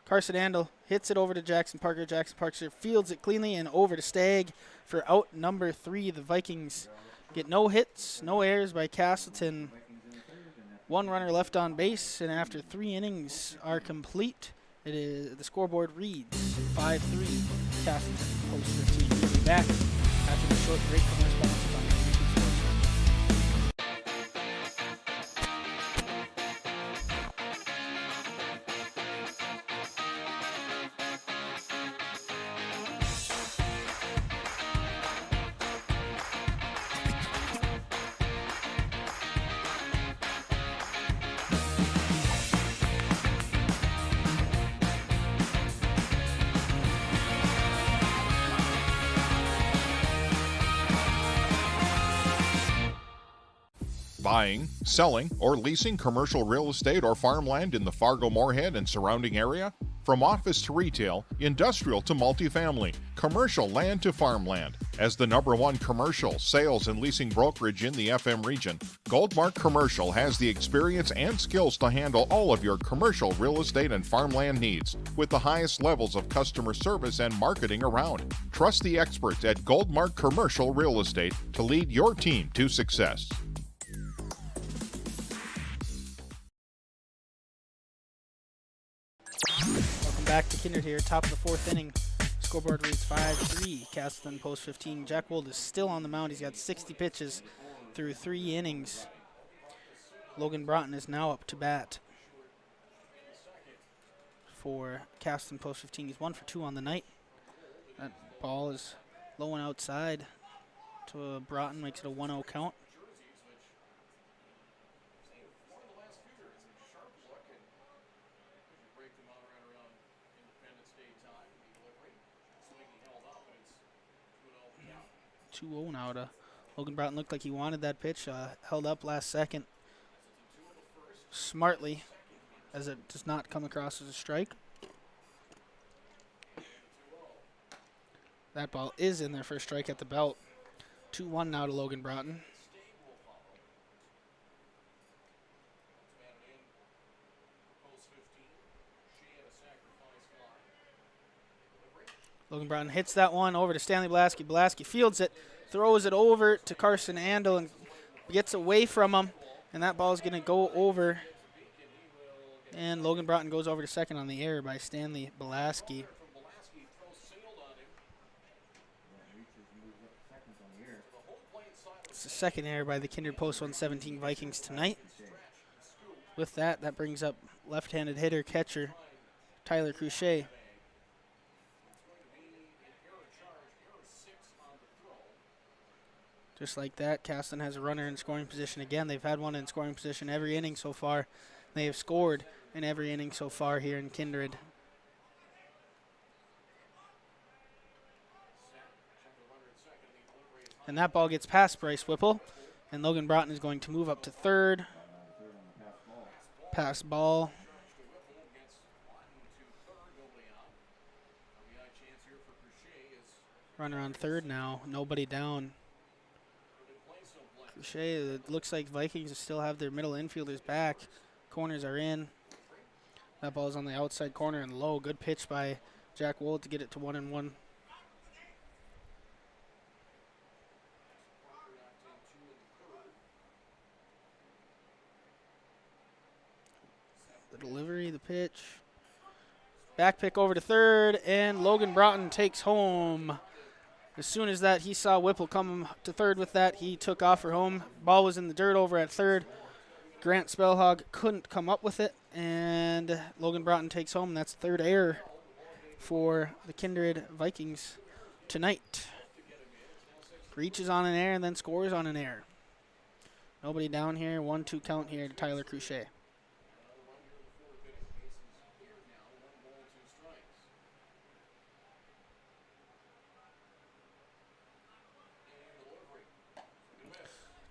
S2: Carson Andel hits it over to Jackson Parker. Jackson Parker fields it cleanly and over to Stagg for out number 3. The Vikings get no hits, no errors by Castleton. 1 runner left on base, and after 3 innings are complete, it is the scoreboard reads 5-3 Castleton post 15. We'll be back after the short break from our sponsors on YouTube Sports.
S3: Buying, selling, or leasing commercial real estate or farmland in the Fargo-Moorhead and surrounding area? From office to retail, industrial to multifamily, commercial land to farmland. As the #1 commercial, sales, and leasing brokerage in the FM region, Goldmark Commercial has the experience and skills to handle all of your commercial real estate and farmland needs with the highest levels of customer service and marketing around. Trust the experts at Goldmark Commercial Real Estate to lead your team to success.
S2: Welcome back to Kindred here, top of the 4th inning. Scoreboard reads 5-3 Castleton post 15. Jack Wold is still on the mound. He's got 60 pitches through 3 innings. Logan Broughton is now up to bat for Castleton post 15. He's 1 for 2 on the night. That ball is low and outside to Broughton, makes it a 1-0 count. Now to Logan Broughton. Looked like he wanted that pitch, held up last second smartly as it does not come across as a strike. That ball is in there for a strike at the belt. 2-1 now to Logan Broughton. Logan Broughton hits that one over to Stanley Blasky. Blasky fields it, throws it over to Carson Andel and gets away from him. And that ball is going to go over. And Logan Broughton goes over to second on the error by Stanley Blasky. It's the second error by the Kindred Post 117 Vikings tonight. With that, that brings up left-handed hitter, catcher, Tyler Cruchet. Just like that, Castleton has a runner in scoring position again. They've had one in scoring position every inning so far. They have scored in every inning so far here in Kindred. And that ball gets past Bryce Whipple. And Logan Broughton is going to move up to third. Pass ball. Runner on third now. Nobody down. Cruchet, it looks like Vikings still have their middle infielders back. Corners are in. That ball's on the outside corner and low. Good pitch by Jack Wold to get it to 1-1. The delivery, the pitch. Back pick over to third, and Logan Broughton takes home. As soon as that, he saw Whipple come to third with that. He took off for home. Ball was in the dirt over at third. Grant Spellhog couldn't come up with it, and Logan Broughton takes home. That's the third error for the Kindred Vikings tonight. Reaches on an error and then scores on an error. Nobody down here. 1-2 count here to Tyler Cruchet.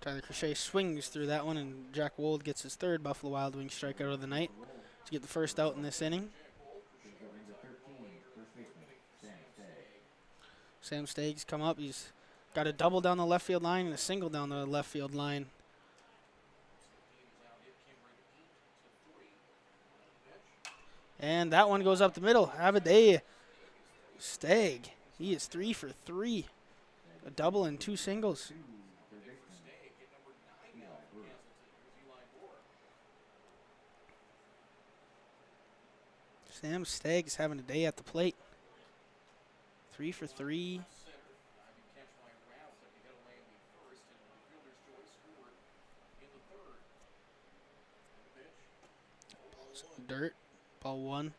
S2: Tyler Cruchet swings through that one, and Jack Wold gets his third Buffalo Wild Wings strikeout of the night to get the first out in this inning. Sam Staggs come up. He's got a double down the left field line and a single down the left field line. And that one goes up the middle. Have a day. Stagg. He is 3 for 3. A double and 2 singles. Sam Staggs having a day at the plate. 3 for 3. Ball's in the dirt. Ball 1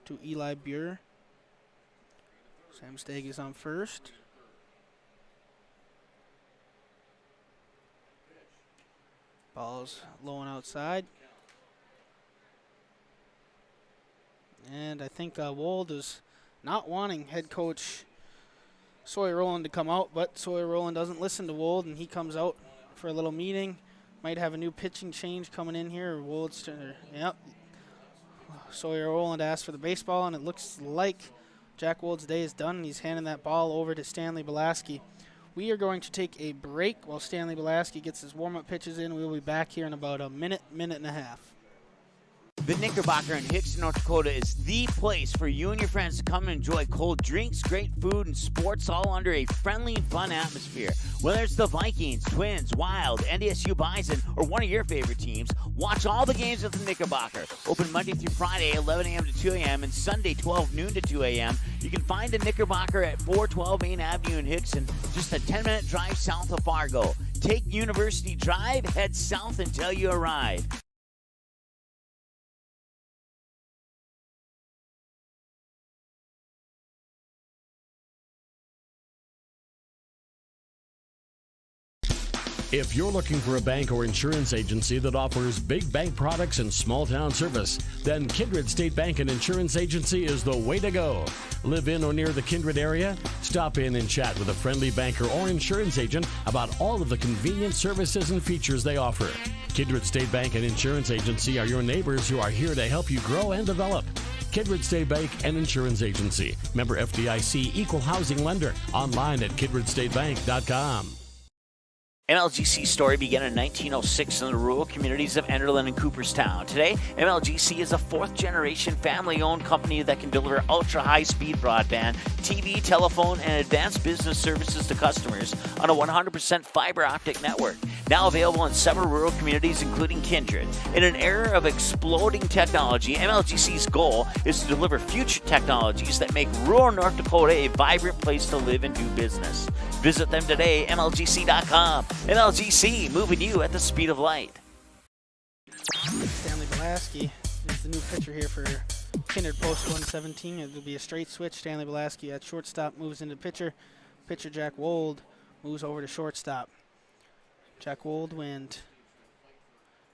S2: to Eli Buer. Sam Stagg is on first. Ball's low and outside. And I think Wold is not wanting head coach Sawyer Rowland to come out, but Sawyer Rowland doesn't listen to Wold, and he comes out for a little meeting. Might have a new pitching change coming in here. Wold's, yep. Sawyer Rowland asked for the baseball, and it looks like Jack Wold's day is done, and he's handing that ball over to Stanley Belaski. We are going to take a break while Stanley Belaski gets his warm-up pitches in. We will be back here in about a minute and a half.
S5: The Knickerbocker in Hickson, North Dakota is the place for you and your friends to come and enjoy cold drinks, great food, and sports all under a friendly and fun atmosphere. Whether it's the Vikings, Twins, Wild, NDSU Bison, or one of your favorite teams, watch all the games at the Knickerbocker. Open Monday through Friday, 11 a.m. to 2 a.m., and Sunday, 12 noon to 2 a.m. You can find the Knickerbocker at 412 Main Avenue in Hickson, just a 10-minute drive south of Fargo. Take University Drive, head south until you arrive.
S6: If you're looking for a bank or insurance agency that offers big bank products and small town service, then Kindred State Bank and Insurance Agency is the way to go. Live in or near the Kindred area? Stop in and chat with a friendly banker or insurance agent about all of the convenient services and features they offer. Kindred State Bank and Insurance Agency are your neighbors who are here to help you grow and develop. Kindred State Bank and Insurance Agency. Member FDIC, equal housing lender. Online at kindredstatebank.com.
S5: MLGC's story began in 1906 in the rural communities of Enderlin and Cooperstown. Today, MLGC is a fourth-generation family-owned company that can deliver ultra-high-speed broadband, TV, telephone, and advanced business services to customers on a 100% fiber optic network. Now available in several rural communities, including Kindred. In an era of exploding technology, MLGC's goal is to deliver future technologies that make rural North Dakota a vibrant place to live and do business. Visit them today, MLGC.com. MLGC, moving you at the speed of light.
S2: Stanley Belaski is the new pitcher here for Kindred Post 117. It will be a straight switch. Stanley Belaski at shortstop moves into pitcher. Pitcher Jack Wold moves over to shortstop. Jack Wold went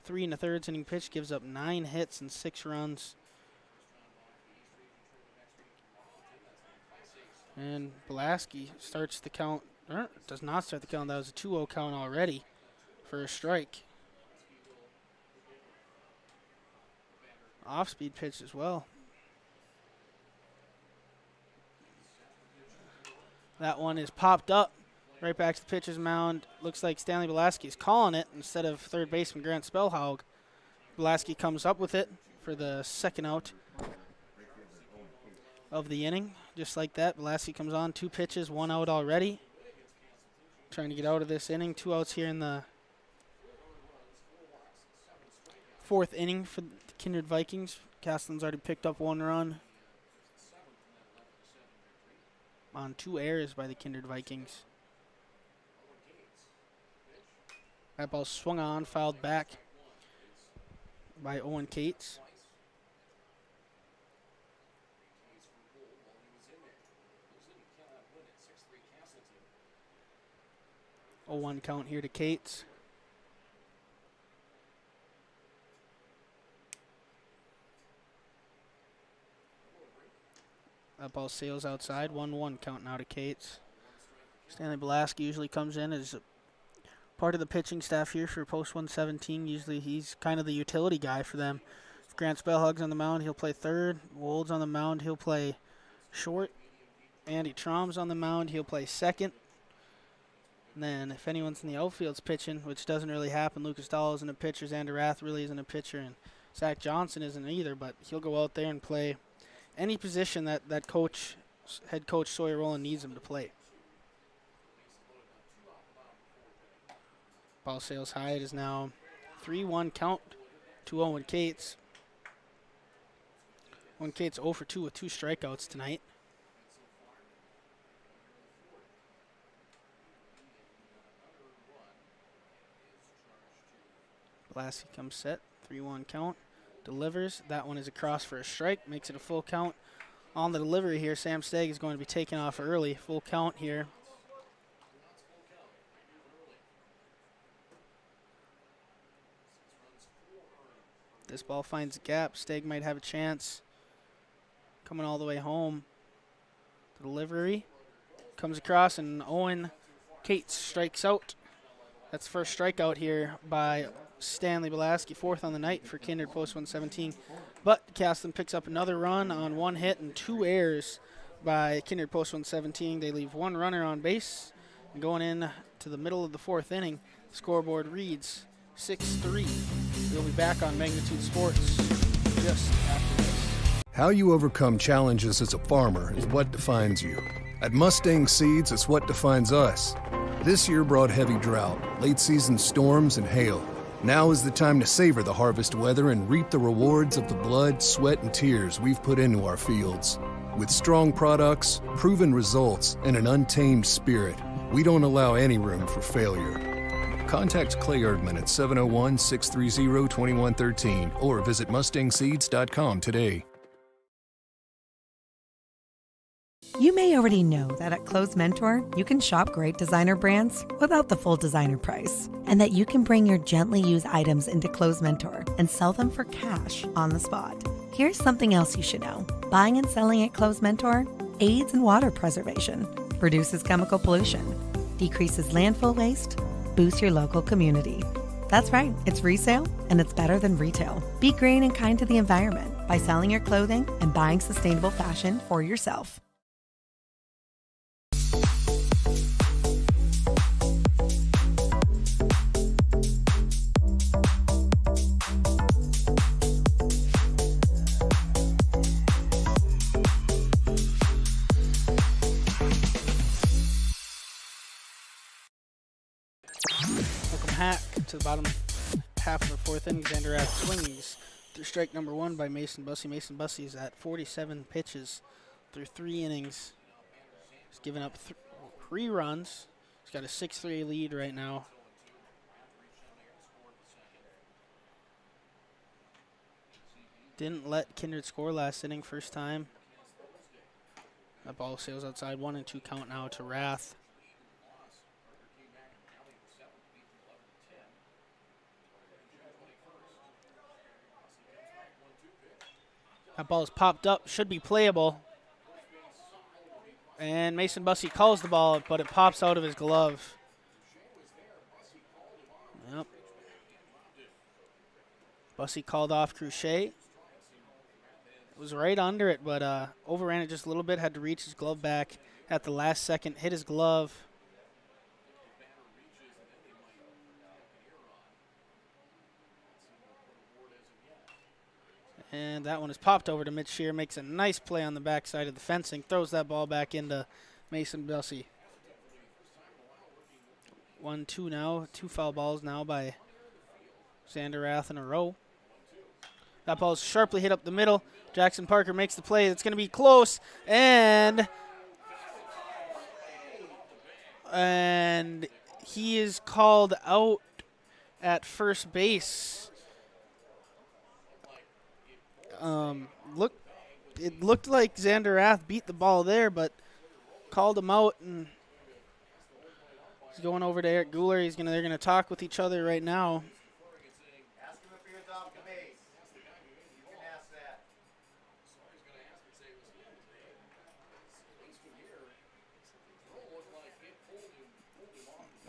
S2: 3 1/3 inning pitch, gives up 9 hits and 6 runs. And Belaski starts the count. Does not start the count. That was a 2-0 count already for a strike. Off-speed pitch as well. That one is popped up right back to the pitcher's mound. Looks like Stanley Belaski is calling it instead of third baseman Grant Spellhaug. Belaski comes up with it for the second out of the inning. Just like that, Belaski comes on, 2 pitches, 1 out already. Trying to get out of this inning. 2 outs here in the 4th inning for the Kindred Vikings. Castleton's already picked up 1 run on 2 errors by the Kindred Vikings. That ball swung on, fouled back by Owen Cates. 0-1 count here to Cates. That ball sails outside. 1-1 count now to Cates. Stanley Belaski usually comes in as part of the pitching staff here for Post 117. Usually he's kind of the utility guy for them. If Grant Spellhug's on the mound, he'll play third. Wold's on the mound, he'll play short. Andy Trom's on the mound. He'll play second. And then if anyone's in the outfield's pitching, which doesn't really happen, Lucas Dahl isn't a pitcher, Xander Rath really isn't a pitcher, and Zach Johnson isn't either, but he'll go out there and play any position that head coach Sawyer Rowland needs him to play. Ball sales high. It is now 3-1 count to Owen Cates. Owen Cates 0 for 2 with 2 strikeouts tonight. Lassie comes set, 3-1 count, delivers. That one is across for a strike, makes it a full count. On the delivery here, Sam Stagg is going to be taken off early. Full count here. This ball finds a gap. Stagg might have a chance. Coming all the way home. The delivery comes across, and Owen Cates strikes out. That's the first strikeout here by Stanley Belaski, 4th on the night for Kindred post 117. But Castleton picks up another run on 1 hit and 2 errors by Kindred post 117. They leave 1 runner on base. And going in to the middle of the 4th inning, the scoreboard reads 6-3. We'll be back on Magnitude Sports just after this.
S7: How you overcome challenges as a farmer is what defines you. At Mustang Seeds, it's what defines us. This year brought heavy drought, late-season storms, and hail. Now is the time to savor the harvest weather and reap the rewards of the blood, sweat, and tears we've put into our fields. With strong products, proven results, and an untamed spirit, we don't allow any room for failure. Contact Clay Erdman at 701-630-2113 or visit mustangseeds.com today.
S8: You may already know that at Close Mentor, you can shop great designer brands without the full designer price, and that you can bring your gently used items into Close Mentor and sell them for cash on the spot. Here's something else you should know. Buying and selling at Close Mentor aids in water preservation, reduces chemical pollution, decreases landfill waste, boosts your local community. That's right, it's resale, and it's better than retail. Be green and kind to the environment by selling your clothing and buying sustainable fashion for yourself.
S2: To the bottom half of the 4th inning, Xander Rath swings through strike number 1 by Mason Bussey. Mason Bussey is at 47 pitches through 3 innings. He's given up 3 runs. He's got a 6-3 lead right now. Didn't let Kindred score last inning, first time. That ball sails outside, 1-2 count now to Rath. That ball is popped up, should be playable. And Mason Bussey calls the ball, but it pops out of his glove. Yep. Bussey called off Cruchet. It was right under it, but overran it just a little bit, had to reach his glove back at the last second, hit his glove. And that one is popped over to Mitch Shear, makes a nice play on the backside of the fencing, throws that ball back into Mason Bussey. 1-2 now, 2 foul balls now by Xander Rath in a row. That ball is sharply hit up the middle. Jackson Parker makes the play. It's going to be close, and he is called out at first base. It looked like Xander Rath beat the ball there, but called him out, and he's going over to Eric Guler. They're gonna talk with each other right now.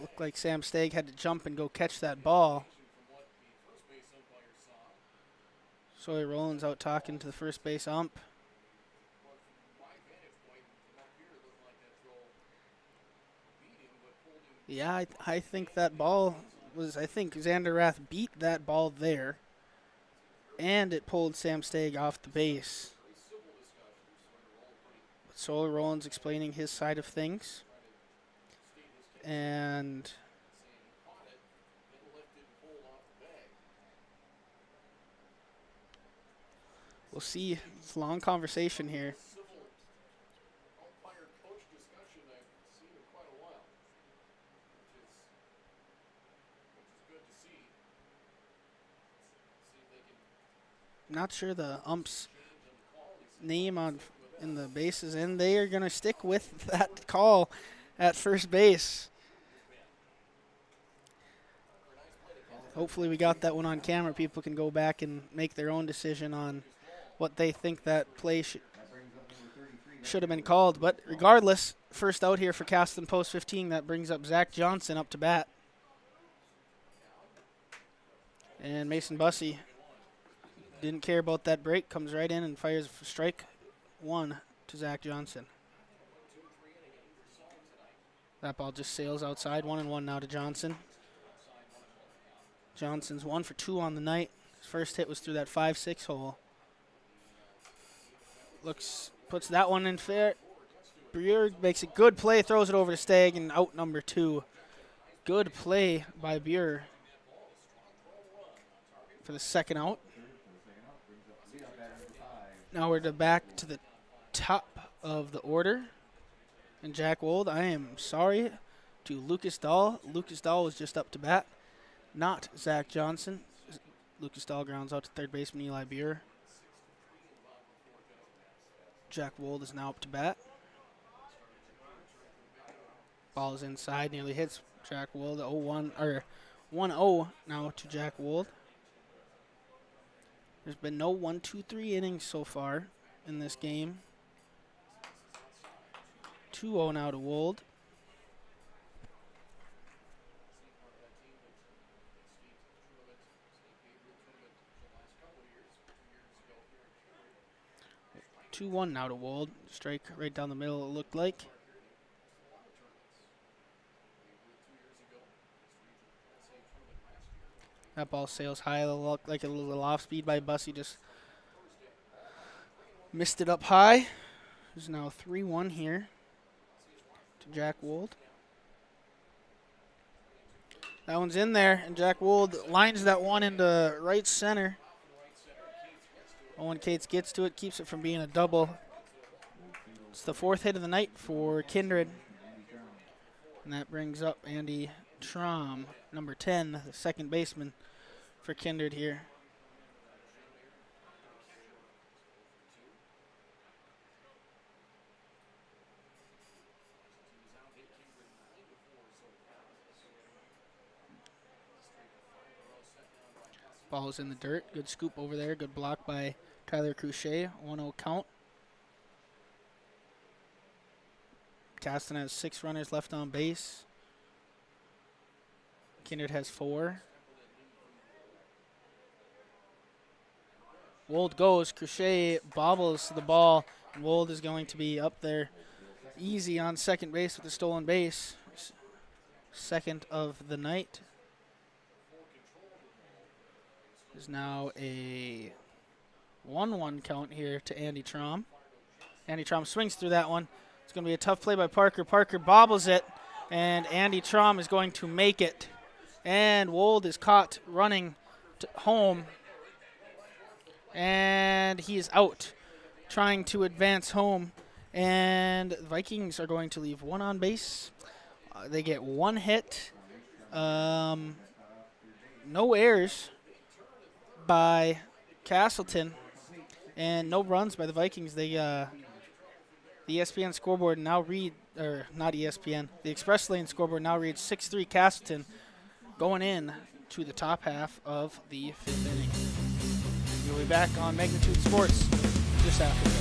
S2: Looked like Sam Stagg had to jump and go catch that ball. Sawyer Rowland's out talking to the first base ump. Yeah, I think that ball was, I think Xander Rath beat that ball there, and it pulled Sam Stagg off the base. But Solar Rollins explaining his side of things. And we'll see. It's a long conversation here. Not sure the ump's name in the bases, and they are going to stick with that call at first base. Hopefully we got that one on camera. People can go back and make their own decision on what they think that play should have been called. But regardless, first out here for Castleton Post 15. That brings up Zach Johnson up to bat. And Mason Bussey didn't care about that break, comes right in and fires for strike one to Zach Johnson. That ball just sails outside. 1-1 now to Johnson. Johnson's 1 for 2 on the night. His first hit was through that 5-6 hole. Puts that one in fair. Buer makes a good play, throws it over to Stagg, and out number 2. Good play by Buer for the second out. Now we're back to the top of the order. And Jack Wold, I am sorry to Lucas Dahl. Lucas Dahl was just up to bat, not Zach Johnson. Lucas Dahl grounds out to third baseman Eli Buer. Jack Wold is now up to bat. Ball is inside, nearly hits Jack Wold. 1-0 now to Jack Wold. There's been no 1-2-3 innings so far in this game. 2-0 now to Wold. Two-1 now to Wold. Strike right down the middle, it looked like. That ball sails high. It looked like a little off speed by Bussey. Just missed it up high. There's now 3-1 here to Jack Wold. That one's in there, and Jack Wold lines that one into right center. Owen Cates gets to it, keeps it from being a double. It's the 4th hit of the night for Kindred. And that brings up Andy Traum, number 10, the second baseman for Kindred here. Ball is in the dirt. Good scoop over there. Good block by Tyler Cruchet. 1-0 count. Castleton has 6 runners left on base. Kindred has 4. Wold goes. Cruchet bobbles the ball. And Wold is going to be up there easy on second base with the stolen base. Second of the night. There's now a 1-1 count here to Andy Traum. Andy Traum swings through that one. It's going to be a tough play by Parker. Parker bobbles it, and Andy Traum is going to make it. And Wold is caught running to home, and he is out, trying to advance home. And the Vikings are going to leave 1 on base. They get 1 hit. No errors by Casselton, and no runs by the Vikings. They the ESPN scoreboard now read, or not ESPN, the Express Lane scoreboard now reads 6-3 Casselton, going in to the top half of the 5th inning. We'll be back on Magnitude Sports just after this.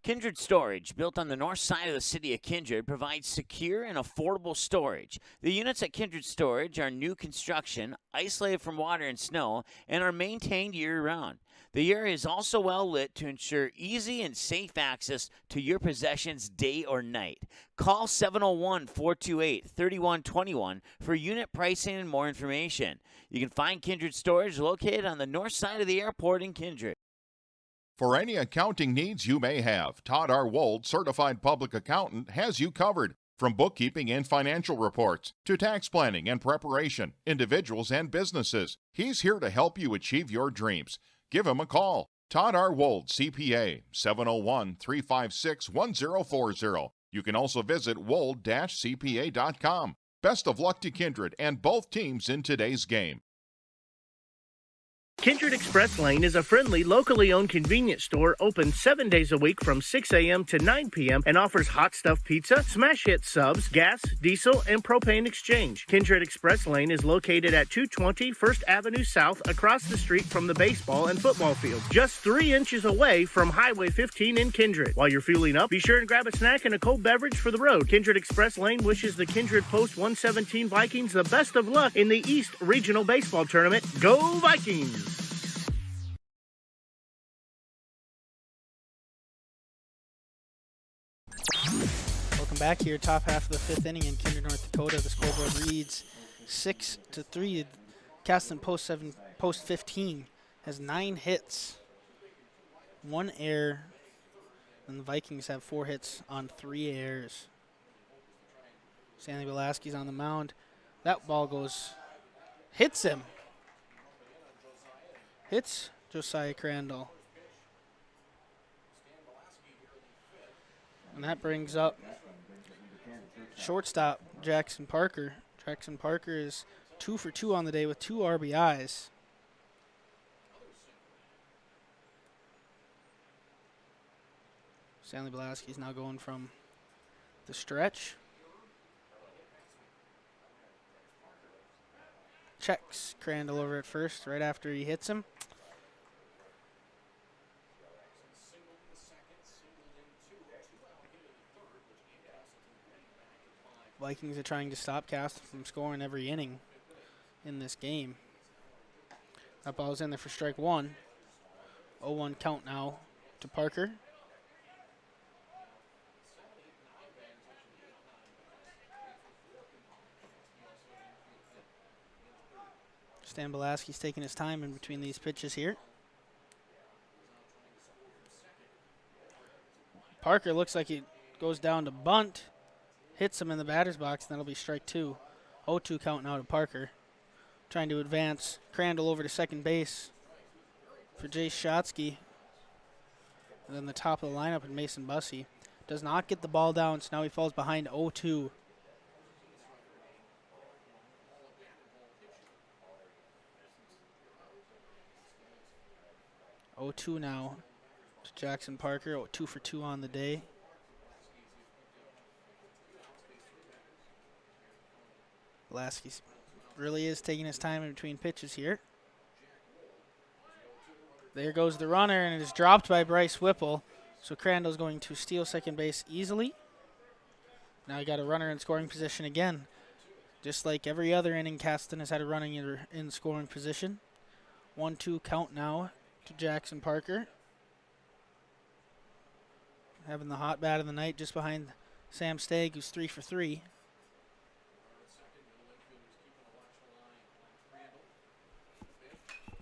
S5: Kindred Storage, built on the north side of the city of Kindred, provides secure and affordable storage. The units at Kindred Storage are new construction, isolated from water and snow, and are maintained year-round. The area is also well lit to ensure easy and safe access to your possessions day or night. Call 701-428-3121 for unit pricing and more information. You can find Kindred Storage located on the north side of the airport in Kindred.
S3: For any accounting needs you may have, Todd R. Wold, Certified Public Accountant, has you covered. From bookkeeping and financial reports to tax planning and preparation, individuals and businesses, he's here to help you achieve your dreams. Give him a call. Todd R. Wold, CPA, 701-356-1040. You can also visit wold-cpa.com. Best of luck to Kindred and both teams in today's game.
S9: Kindred Express Lane is a friendly, locally owned convenience store open 7 days a week from 6 a.m. to 9 p.m. and offers hot stuff pizza, smash hit subs, gas, diesel, and propane exchange. Kindred Express Lane is located at 220 First Avenue South across the street from the baseball and football field, just 3 inches away from Highway 15 in Kindred. While you're fueling up, be sure and grab a snack and a cold beverage for the road. Kindred Express Lane wishes the Kindred Post 117 Vikings the best of luck in the East Regional Baseball Tournament. Go Vikings!
S2: Welcome back here, top half of the 5th inning in Kindred, North Dakota. The scoreboard reads 6-3. Castleton Post 15 has 9 hits, 1 error, and the Vikings have 4 hits on 3 errors. Stanley Belaski's on the mound. That ball hits him. Hits Josiah Crandall. And that brings up shortstop Jackson Parker. Jackson Parker is 2 for 2 on the day with 2 RBIs. Stanley Belaski's now going from the stretch. Checks Crandall over at first right after he hits him. Vikings are trying to stop Castleton from scoring every inning in this game. That ball's in there for strike 1. 0-1 count now to Parker. Stan Belaski's taking his time in between these pitches here. Parker looks like he goes down to bunt. Hits him in the batter's box, and that'll be strike 2. 0-2 count now to Parker. Trying to advance Crandall over to second base for Jay Shotsky. And then the top of the lineup in Mason Bussey. Does not get the ball down, so now he falls behind 0-2. Now to Jackson Parker. 2 for 2 on the day. Belaski really is taking his time in between pitches here. There goes the runner, and it is dropped by Bryce Whipple. So Crandall's going to steal second base easily. Now you got a runner in scoring position again. Just like every other inning, Castleton has had a running in scoring position. 1-2 count now to Jackson Parker. Having the hot bat of the night just behind Sam Stagg, who's 3 for 3.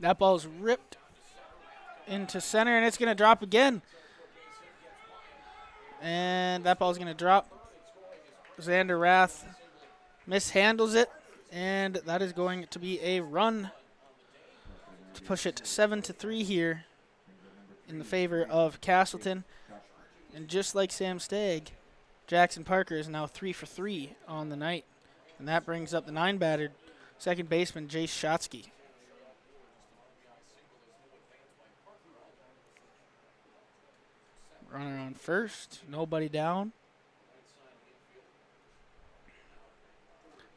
S2: That ball's ripped into center, and it's going to drop again. And that ball's going to drop. Xander Rath mishandles it, and that is going to be a run to push it 7-3 here in the favor of Castleton. And just like Sam Stagg, Jackson Parker is now 3 for 3 on the night. And that brings up the 9-batted second baseman, Jace Shotsky. Runner on first, nobody down.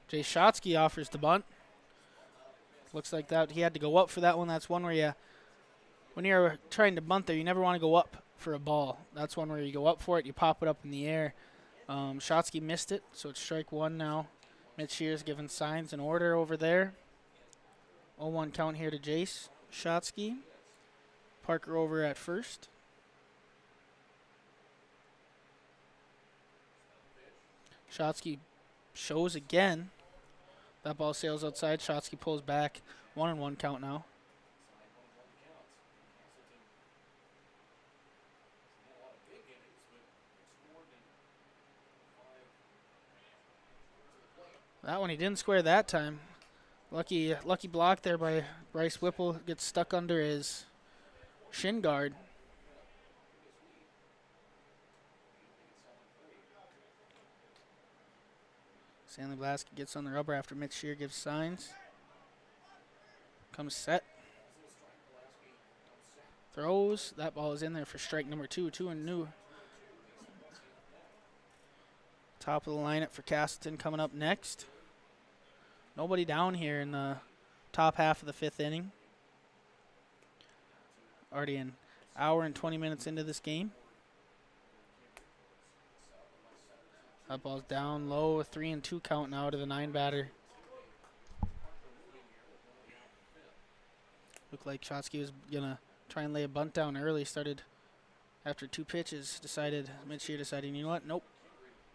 S2: Jay Shotsky offers the bunt. Looks like that he had to go up for that one. That's one where when you're trying to bunt there, you never want to go up for a ball. That's one where you go up for it, you pop it up in the air. Shotsky missed it, so it's strike 1 now. Mitch Shears giving signs in order over there. 0-1 count here to Jace Shotsky. Parker over at first. Shotsky shows again. That ball sails outside. Shotsky pulls back. 1-1 count now. That one he didn't square that time. Lucky block there by Bryce Whipple. Gets stuck under his shin guard. Stanley Blaski gets on the rubber after Mitch Shear gives signs. Comes set. Throws. That ball is in there for strike number 2. 2-2. Top of the lineup for Castleton coming up next. Nobody down here in the top half of the 5th inning. Already an hour and 20 minutes into this game. That ball's down low, a 3-2 count now to the 9-batter. Looked like Shotsky was gonna try and lay a bunt down early. Started after 2 pitches. Mitch Shear decided, you know what? Nope.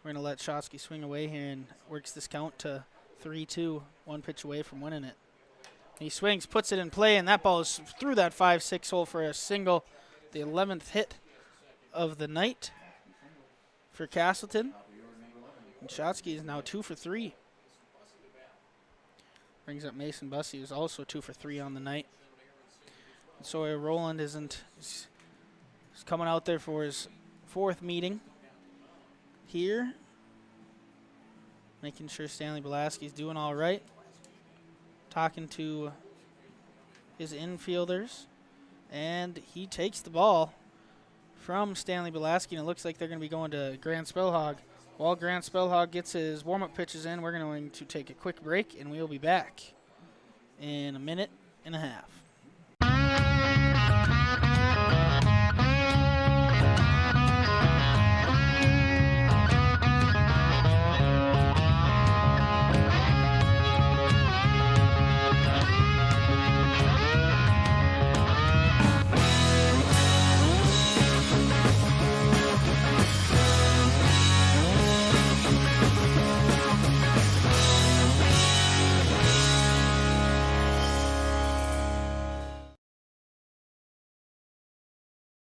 S2: We're gonna let Shotsky swing away here and works this count to 3-2. 1 pitch away from winning it. He swings, puts it in play, and that ball is through that 5-6 hole for a single. The 11th hit of the night for Castleton. And Shotsky is now 2 for 3. Brings up Mason Bussey, who's also 2 for 3 on the night. And Sawyer Rowland he's coming out there for his 4th meeting here. Making sure Stanley Blaski's doing all right. Talking to his infielders. And he takes the ball from Stanley Blaski, and it looks like they're going to be going to Grant Spellhog. While Grant Spellhog gets his warm-up pitches in, we're going to take a quick break, and we'll be back in a minute and a half.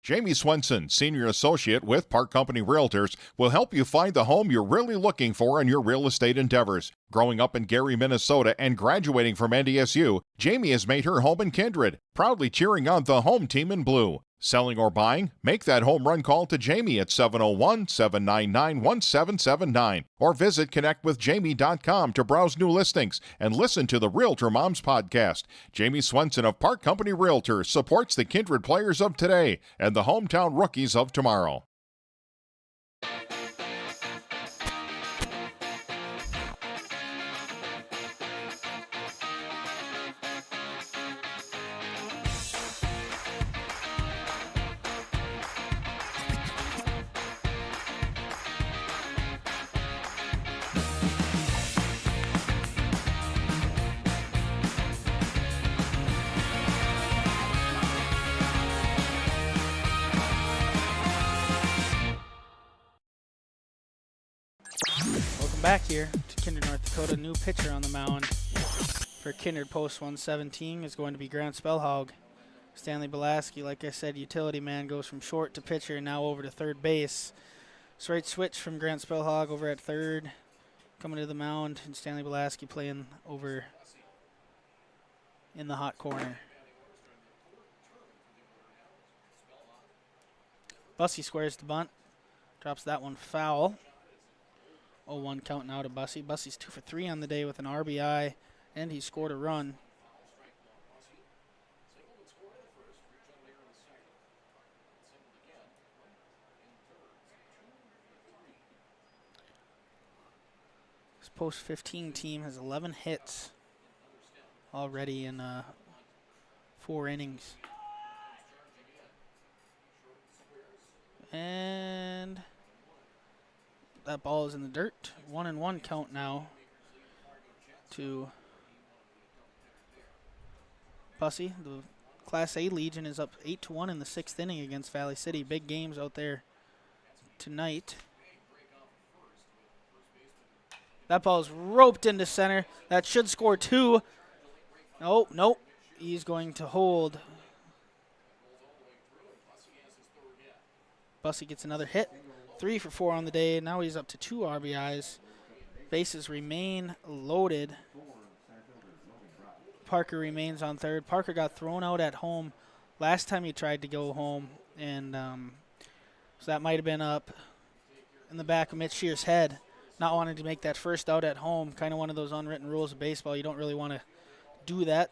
S3: Jamie Swenson, Senior Associate with Park Company Realtors, will help you find the home you're really looking for in your real estate endeavors. Growing up in Gary, Minnesota, and graduating from NDSU, Jamie has made her home in Kindred, proudly cheering on the home team in blue. Selling or buying? Make that home run call to Jamie at 701-799-1779 or visit connectwithjamie.com to browse new listings and listen to the Realtor Moms podcast. Jamie Swenson of Park Company Realtors supports the Kindred players of today and the hometown rookies of tomorrow.
S2: Back here to Kindred, North Dakota. New pitcher on the mound for Kindred post 117 is going to be Grant Spellhog. Stanley Blaski, like I said, utility man, goes from short to pitcher and now over to third base. Straight switch from Grant Spellhog over at third. Coming to the mound, and Stanley Blaski playing over in the hot corner. Bussey squares the bunt. Drops that one foul. 0-1 count now to Bussey. Bussey's 2 for 3 on the day with an RBI, and he scored a run. This post 15 team has 11 hits already in 4 innings. And that ball is in the dirt. 1-1 count now to Bussey. The Class A Legion is up 8-1 in the 6th inning against Valley City. Big games out there tonight. That ball is roped into center. That should score 2. Oh, nope. He's going to hold. Bussey gets another hit. 3 for 4 on the day. Now he's up to 2 RBIs. Bases remain loaded. Parker remains on third. Parker got thrown out at home last time he tried to go home, and so that might have been up in the back of Mitch Shear's head, not wanting to make that first out at home. Kind of one of those unwritten rules of baseball. You don't really want to do that.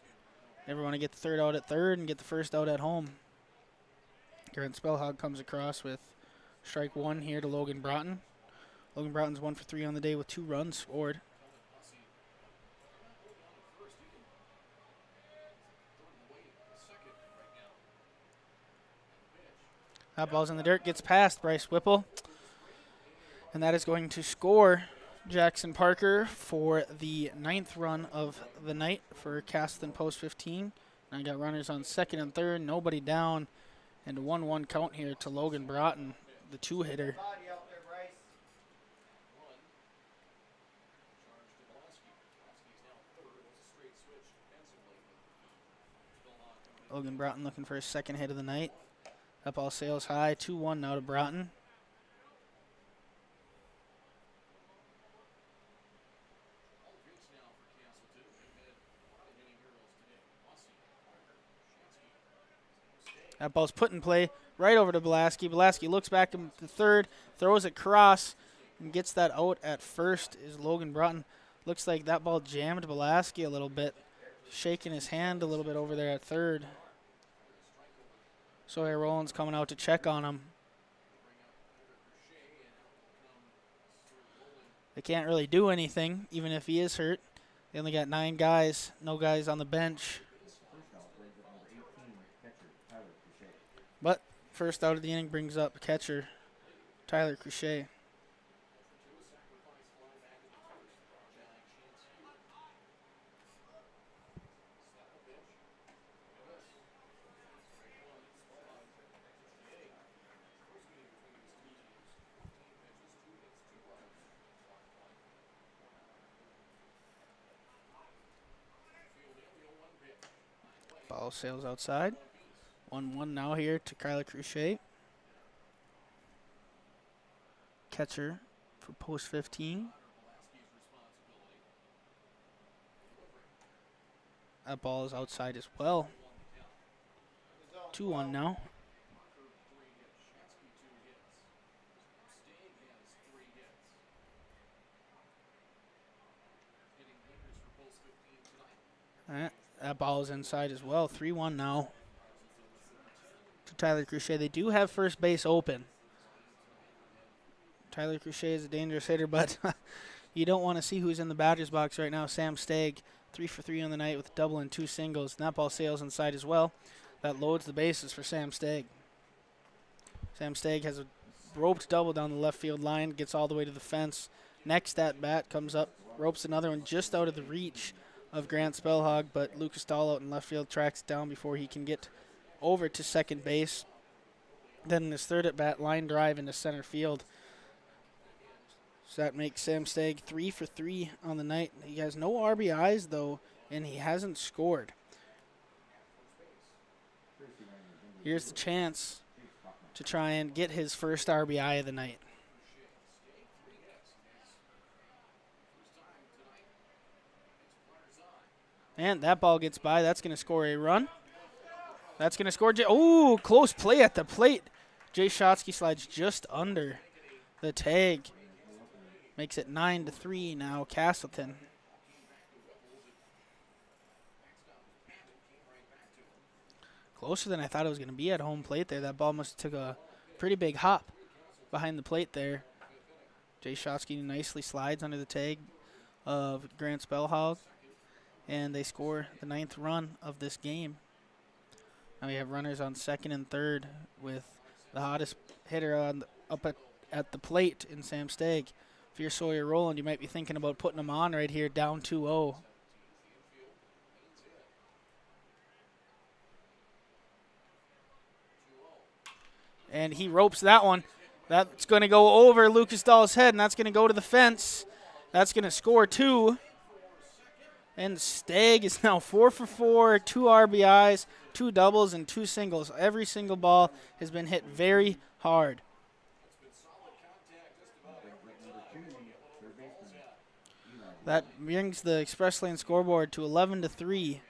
S2: Never want to get the third out at third and get the first out at home. Grant Spellhog comes across with strike 1 here to Logan Broughton. Logan Broughton's 1 for 3 on the day with 2 runs scored. That ball's in the dirt, gets past Bryce Whipple. And that is going to score Jackson Parker for the 9th run of the night for Castleton Post 15. And I got runners on second and third, nobody down, and a 1-1 count here to Logan Broughton, the 2-hitter. Logan Broughton looking for his 2nd hit of the night. That ball sails high, 2-1 now to Broughton. That ball's put in play right over to Belaski. Belaski looks back to third, throws it cross, and gets that out at first is Logan Broughton. Looks like that ball jammed Belaski a little bit, shaking his hand a little bit over there at third. Sawyer Rowland's coming out to check on him. They can't really do anything, even if he is hurt. They only got 9 guys, no guys on the bench. But first out of the inning brings up catcher Tyler Crochet. Ball sails outside. 1-1 now here to Kyler Crochet. Catcher for Post 15. That ball is outside as well. 2-1 now. That ball is inside as well. 3-1 now to Tyler Crochet. They do have first base open. Tyler Crochet is a dangerous hitter, but you don't want to see who's in the batter's box right now. Sam Stagg, 3 for 3 on the night with a double and 2 singles. And that ball sails inside as well. That loads the bases for Sam Stagg. Sam Stagg has a roped double down the left field line, gets all the way to the fence. Next at bat comes up, ropes another one just out of the reach of Grant Spellhog, but Lucas Dahl out in left field tracks down before he can get over to second base. Then in his third at bat, line drive into center field. So that makes Sam Stagg 3 for 3 on the night. He has no RBIs though, and he hasn't scored. Here's the chance to try and get his first RBI of the night. And that ball gets by. That's going to score a run. That's going to score. Oh, close play at the plate. Jay Shotsky slides just under the tag. Makes it 9-3 now, Castleton. Closer than I thought it was going to be at home plate there. That ball must have took a pretty big hop behind the plate there. Jay Shotsky nicely slides under the tag of Grant Spellhog. And they score the 9th run of this game. Now we have runners on second and third with the hottest hitter on up at the plate in Sam Stagg. If you're Sawyer Rowland, you might be thinking about putting him on right here, down 2-0. And he ropes that one. That's going to go over Lucas Dahl's head, and that's going to go to the fence. That's going to score 2. And Stagg is now 4 for 4, 2 RBIs, 2 doubles, and 2 singles. Every single ball has been hit very hard. That brings the Express Lane scoreboard to 11-3.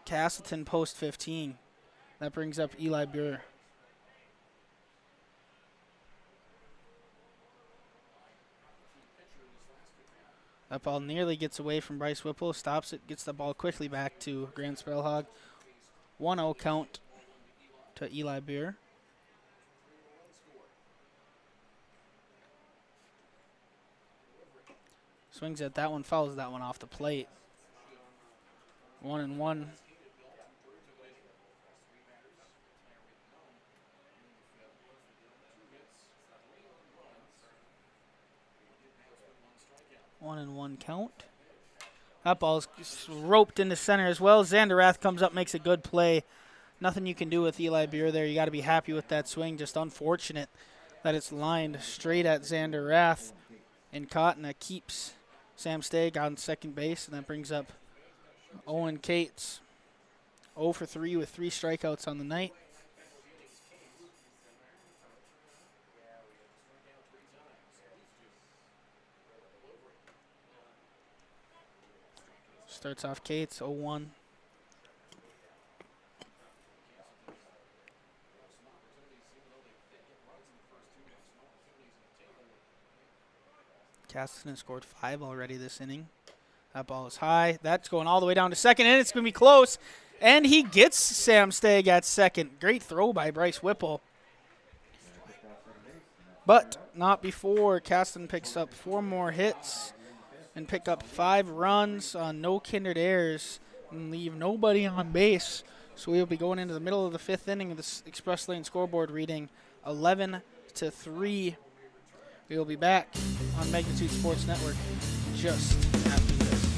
S2: Castleton post 15. That brings up Eli Buer. That ball nearly gets away from Bryce Whipple, stops it, gets the ball quickly back to Grant Spellhog. 1-0 count to Eli Buer. Swings at that one, fouls that one off the plate. 1-1. One and one count. That ball's roped into center as well. Xander comes up, makes a good play. Nothing you can do with Eli Buer there. You got to be happy with that swing. Just unfortunate that it's lined straight at Xander Rath and caught, and that keeps Sam Stagg on second base, and that brings up Owen Cates. 0 for 3 with 3 strikeouts on the night. Starts off Cates, 0-1. Castleton scored 5 already this inning. That ball is high. That's going all the way down to second, and it's going to be close. And he gets Sam Stagg at second. Great throw by Bryce Whipple. But not before Castleton picks up 4 more hits and pick up 5 runs on no Kindred errors and leave nobody on base. So we'll be going into the middle of the 5th inning of this Express Lane scoreboard reading 11-3. We will be back on Magnitude Sports Network just after this.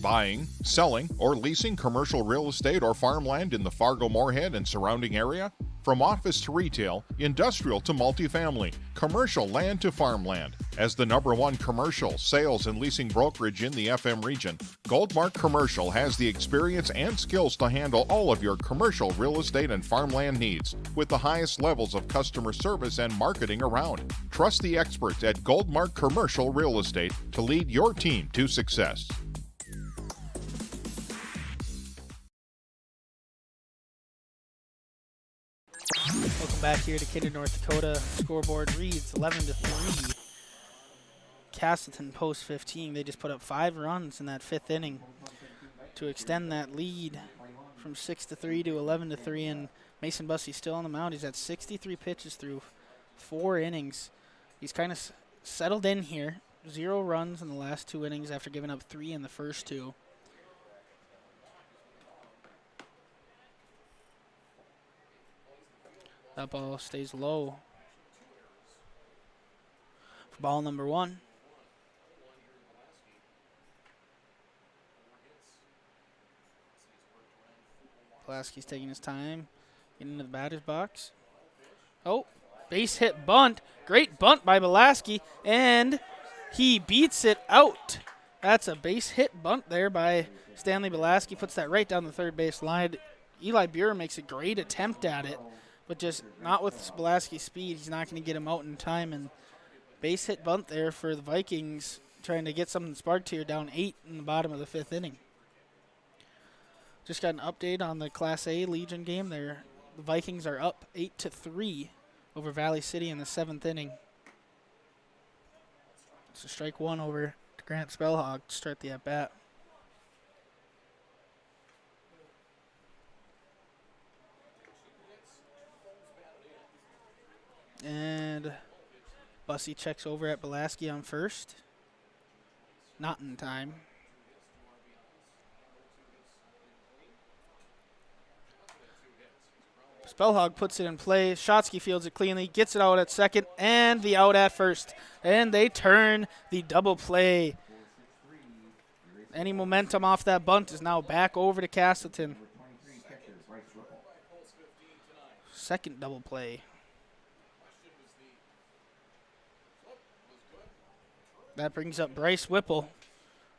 S3: Buying, selling, or leasing commercial real estate or farmland in the Fargo-Moorhead and surrounding area? From office to retail, industrial to multifamily, commercial land to farmland. As the #1 commercial sales and leasing brokerage in the FM region, Goldmark Commercial has the experience and skills to handle all of your commercial real estate and farmland needs with the highest levels of customer service and marketing around. Trust the experts at Goldmark Commercial Real Estate to lead your team to success.
S2: Welcome back here to Kindred, North Dakota. Scoreboard reads 11-3. Castleton post 15. They just put up 5 runs in that 5th inning to extend that lead from 6-3 to 11-3. And Mason Bussey's still on the mound. He's at 63 pitches through 4 innings. He's kind of settled in here. 0 runs in the last 2 innings after giving up 3 in the first 2. That ball stays low for ball number 1. Pulaski's taking his time, getting into the batter's box. Oh, base hit bunt. Great bunt by Pulaski, and he beats it out. That's a base hit bunt there by Stanley Pulaski. Puts that right down the third base line. Eli Buer makes a great attempt at it, but just not with Pulaski's speed. He's not going to get him out in time. And base hit bunt there for the Vikings, trying to get something sparked here, down 8 in the bottom of the 5th inning. Just got an update on the Class A Legion game there. The Vikings are up 8-3 over Valley City in the 7th inning. It's a strike 1 over to Grant Spellhog to start the at-bat. And Bussy checks over at Belaski on first. Not in time. Spellhog puts it in play. Shotsky fields it cleanly, gets it out at second, and the out at first. And they turn the double play. Any momentum off that bunt is now back over to Castleton. Second double play. That brings up Bryce Whipple.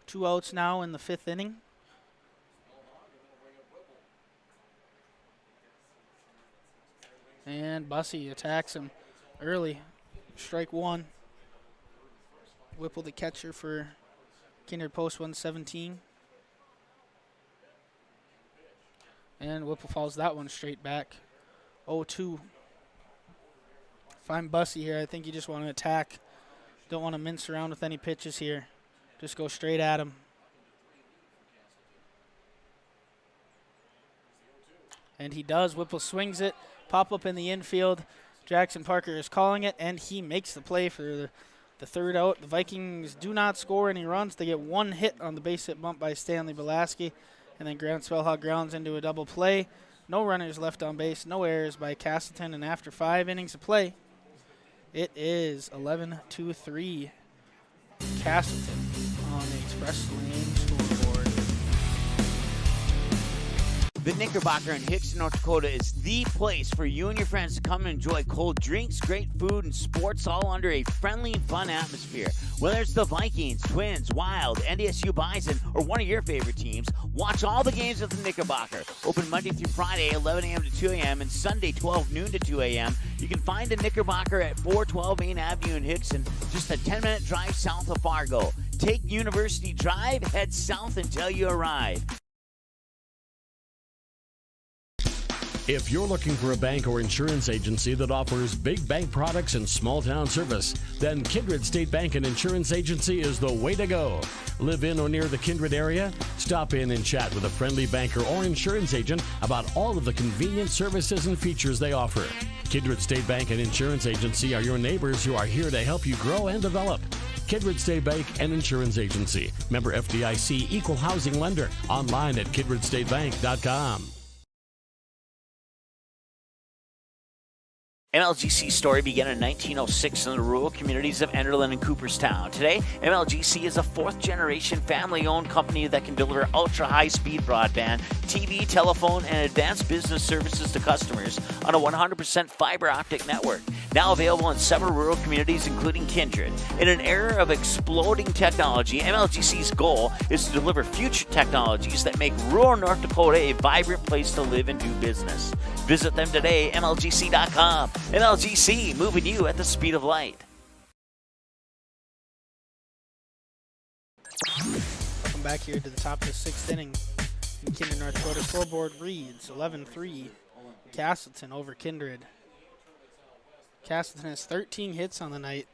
S2: 2 outs now in the 5th inning. And Bussy attacks him early. Strike 1. Whipple the catcher for Kindred post 117. And Whipple falls that one straight back. 0-2. If I'm Bussy here, I think you just want to attack. Don't want to mince around with any pitches here. Just go straight at him. And he does. Whipple swings it. Pop up in the infield. Jackson Parker is calling it, and he makes the play for the 3rd out. The Vikings do not score any runs. They get 1 hit on the base hit bump by Stanley Belaski, and then Grant Spellhog grounds into a double play. No runners left on base, no errors by Castleton, and after 5 innings of play, it is 11-3 Castleton on the Express Lane scoreboard.
S5: The Knickerbocker in Hickson, North Dakota is the place for you and your friends to come and enjoy cold drinks, great food, and sports all under a friendly and fun atmosphere. Whether it's the Vikings, Twins, Wild, NDSU Bison, or one of your favorite teams, watch all the games at the Knickerbocker. Open Monday through Friday, 11 a.m. to 2 a.m., and Sunday, 12 noon to 2 a.m. You can find the Knickerbocker at 412 Main Avenue in Hickson, just a 10-minute drive south of Fargo. Take University Drive, head south until you arrive.
S6: If you're looking for a bank or insurance agency that offers big bank products and small town service, then Kindred State Bank and Insurance Agency is the way to go. Live in or near the Kindred area? Stop in and chat with a friendly banker or insurance agent about all of the convenient services and features they offer. Kindred State Bank and Insurance Agency are your neighbors who are here to help you grow and develop. Kindred State Bank and Insurance Agency. Member FDIC, equal housing lender. Online at kindredstatebank.com.
S5: MLGC's story began in 1906 in the rural communities of Enderlin and Cooperstown. Today, MLGC is a 4th-generation family-owned company that can deliver ultra-high-speed broadband, TV, telephone, and advanced business services to customers on a 100% fiber optic network. Now available in several rural communities, including Kindred. In an era of exploding technology, MLGC's goal is to deliver future technologies that make rural North Dakota a vibrant place to live and do business. Visit them today, MLGC.com. MLGC, moving you at the speed of light.
S2: Welcome back here to the top of the 6th inning. In Kindred, North Dakota, scoreboard reads 11-3 Castleton over Kindred. Castleton has 13 hits on the night.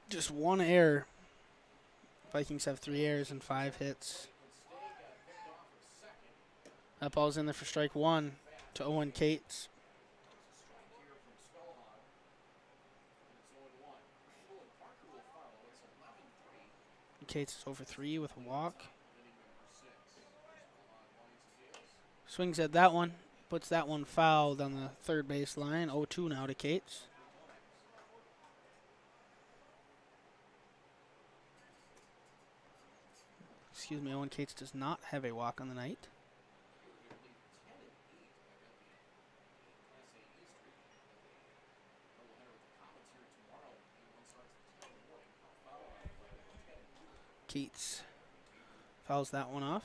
S2: Just 1 error. Vikings have 3 errors and 5 hits. That ball's in there for strike 1 to Owen Cates. Cates is over 3 with a walk. Swings at that one. Puts that one fouled on the third base line. 0-2 now to Cates. Excuse me, Owen Cates does not have a walk on the night. Cates fouls that one off.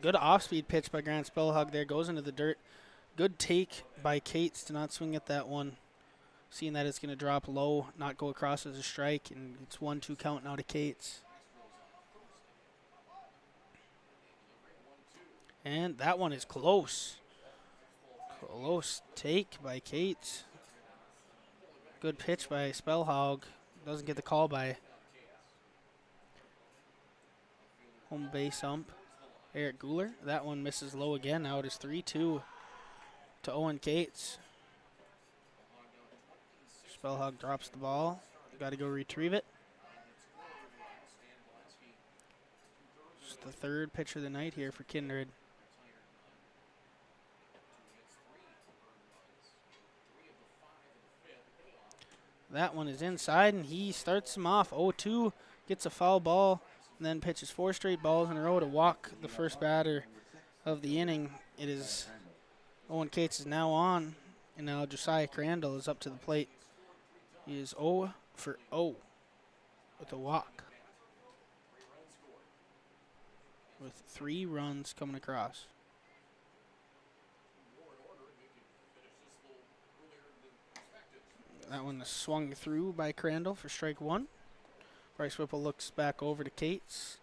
S2: Good off-speed pitch by Grant Spellhog there. Goes into the dirt. Good take by Cates to not swing at that one. Seeing that it's going to drop low, not go across as a strike, and it's 1-2 count now to Cates. And that one is close. Close take by Cates. Good pitch by Spellhog. Doesn't get the call by home base ump Eric Guler. That one misses low again. Now it is 3-2 to Owen Cates. Spellhog drops the ball. Got to go retrieve it. It's the third pitch of the night here for Kindred. That one is inside, and he starts him off 0-2, gets a foul ball, and then pitches 4 straight balls in a row to walk the first batter of the inning. It is Owen Cates is now on, and now Josiah Crandall is up to the plate. He is 0 for 0 with a walk, with 3 runs coming across. That one is swung through by Crandall for strike 1. Bryce Whipple looks back over to Cates.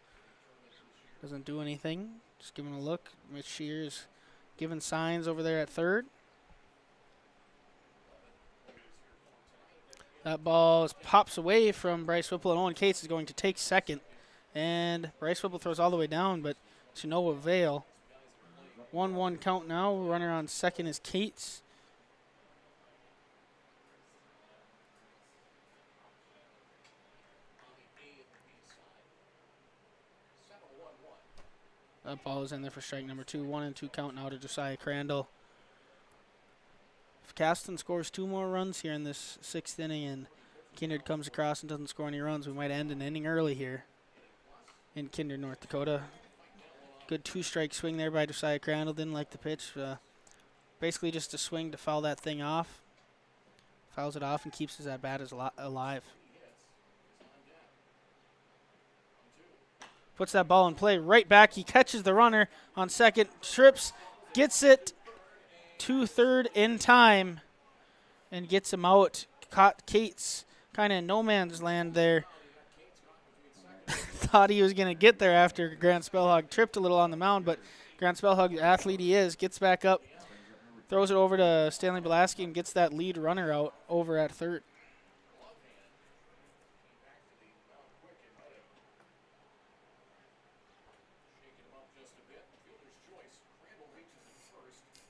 S2: Doesn't do anything. Just giving a look. Mitch Shears giving signs over there at third. That ball pops away from Bryce Whipple, and Owen Cates is going to take second. And Bryce Whipple throws all the way down, but to no avail. 1-1 count now. Runner on second is Cates. That ball is in there for strike number 2. 1-2 count now to Josiah Crandall. If Castleton scores 2 more runs here in this 6th inning and Kindred comes across and doesn't score any runs, we might end an inning early here in Kindred, North Dakota. Good 2-strike swing there by Josiah Crandall. Didn't like the pitch. Basically just a swing to foul that thing off. Fouls it off and keeps his at-bat alive. Puts that ball in play right back. He catches the runner on second, trips, gets it to third in time, and gets him out. Caught Cates kind of in no man's land there. Thought he was going to get there after Grant Spellhog tripped a little on the mound, but Grant Spellhog, the athlete he is, gets back up, throws it over to Stanley Belaski, and gets that lead runner out over at third.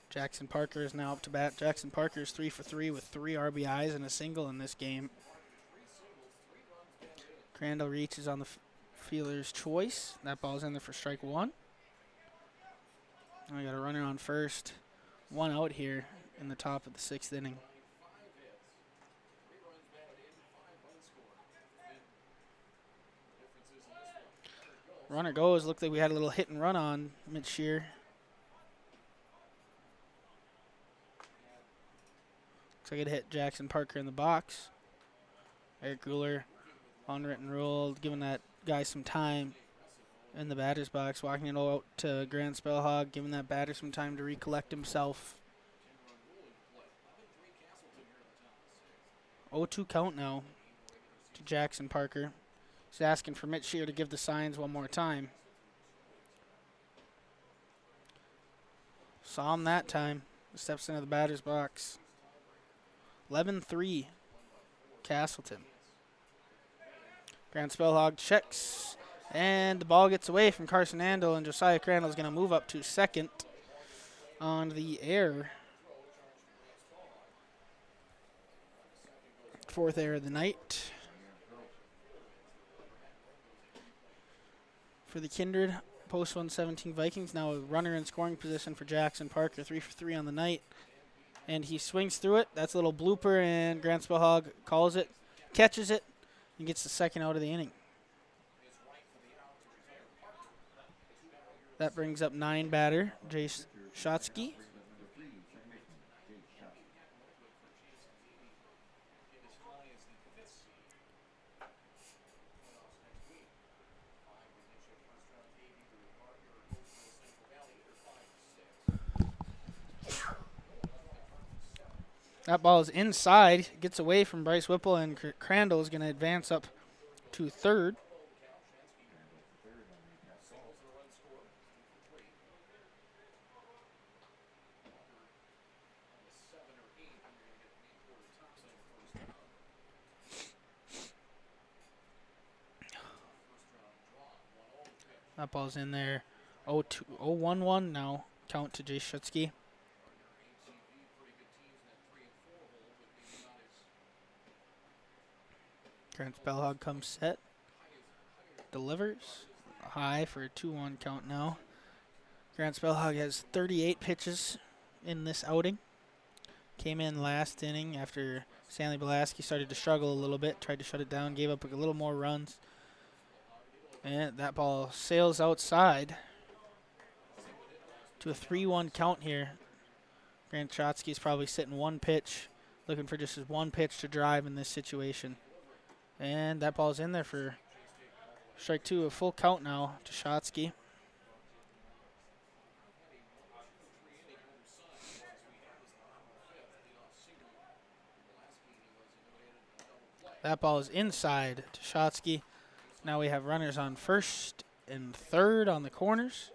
S2: Jackson Parker is now up to bat. Jackson Parker is 3 for 3 with 3 RBIs and a single in this game. Crandall reaches on the fielder's choice. That ball's in there for strike 1. I got a runner on first. 1 out here in the top of the 6th inning. Runner goes. Looked like we had a little hit and run on Mitch Shear. Looks like it hit Jackson Parker in the box. Eric Guler, unwritten rule, giving that guy some time in the batter's box, walking it out to Grant Spellhog, giving that batter some time to recollect himself. 0-2 count now to Jackson Parker. He's asking for Mitch Shear to give the signs one more time. Saw him that time. Steps into the batter's box. 11-3, Castleton. Grant Spellhog checks, and the ball gets away from Carson Andel, and Josiah Crandall is going to move up to second on the air. 4th error of the night for the Kindred post 117 Vikings. Now a runner in scoring position for Jackson Parker, 3 for 3 on the night. And he swings through it. That's a little blooper, and Grant Spellhog calls it, catches it, and gets the second out of the inning. That brings up 9 batter, Jace Shotsky. That ball is inside, gets away from Bryce Whipple, and Crandall is going to advance up to third. That ball's in there. 0-1-1 now. Count to Jay Shutsky. Grant Spellhog comes set. Delivers. High for a 2-1 count now. Grant Spellhog has 38 pitches in this outing. Came in last inning after Stanley Belaski started to struggle a little bit. Tried to shut it down. Gave up a little more runs. And that ball sails outside to a 3-1 count here. Grant Chotsky's probably sitting one pitch, looking for just one pitch to drive in this situation. And that ball's in there for strike 2, a full count now to Shotsky. That ball is inside to Shotsky. Now we have runners on first and third on the corners.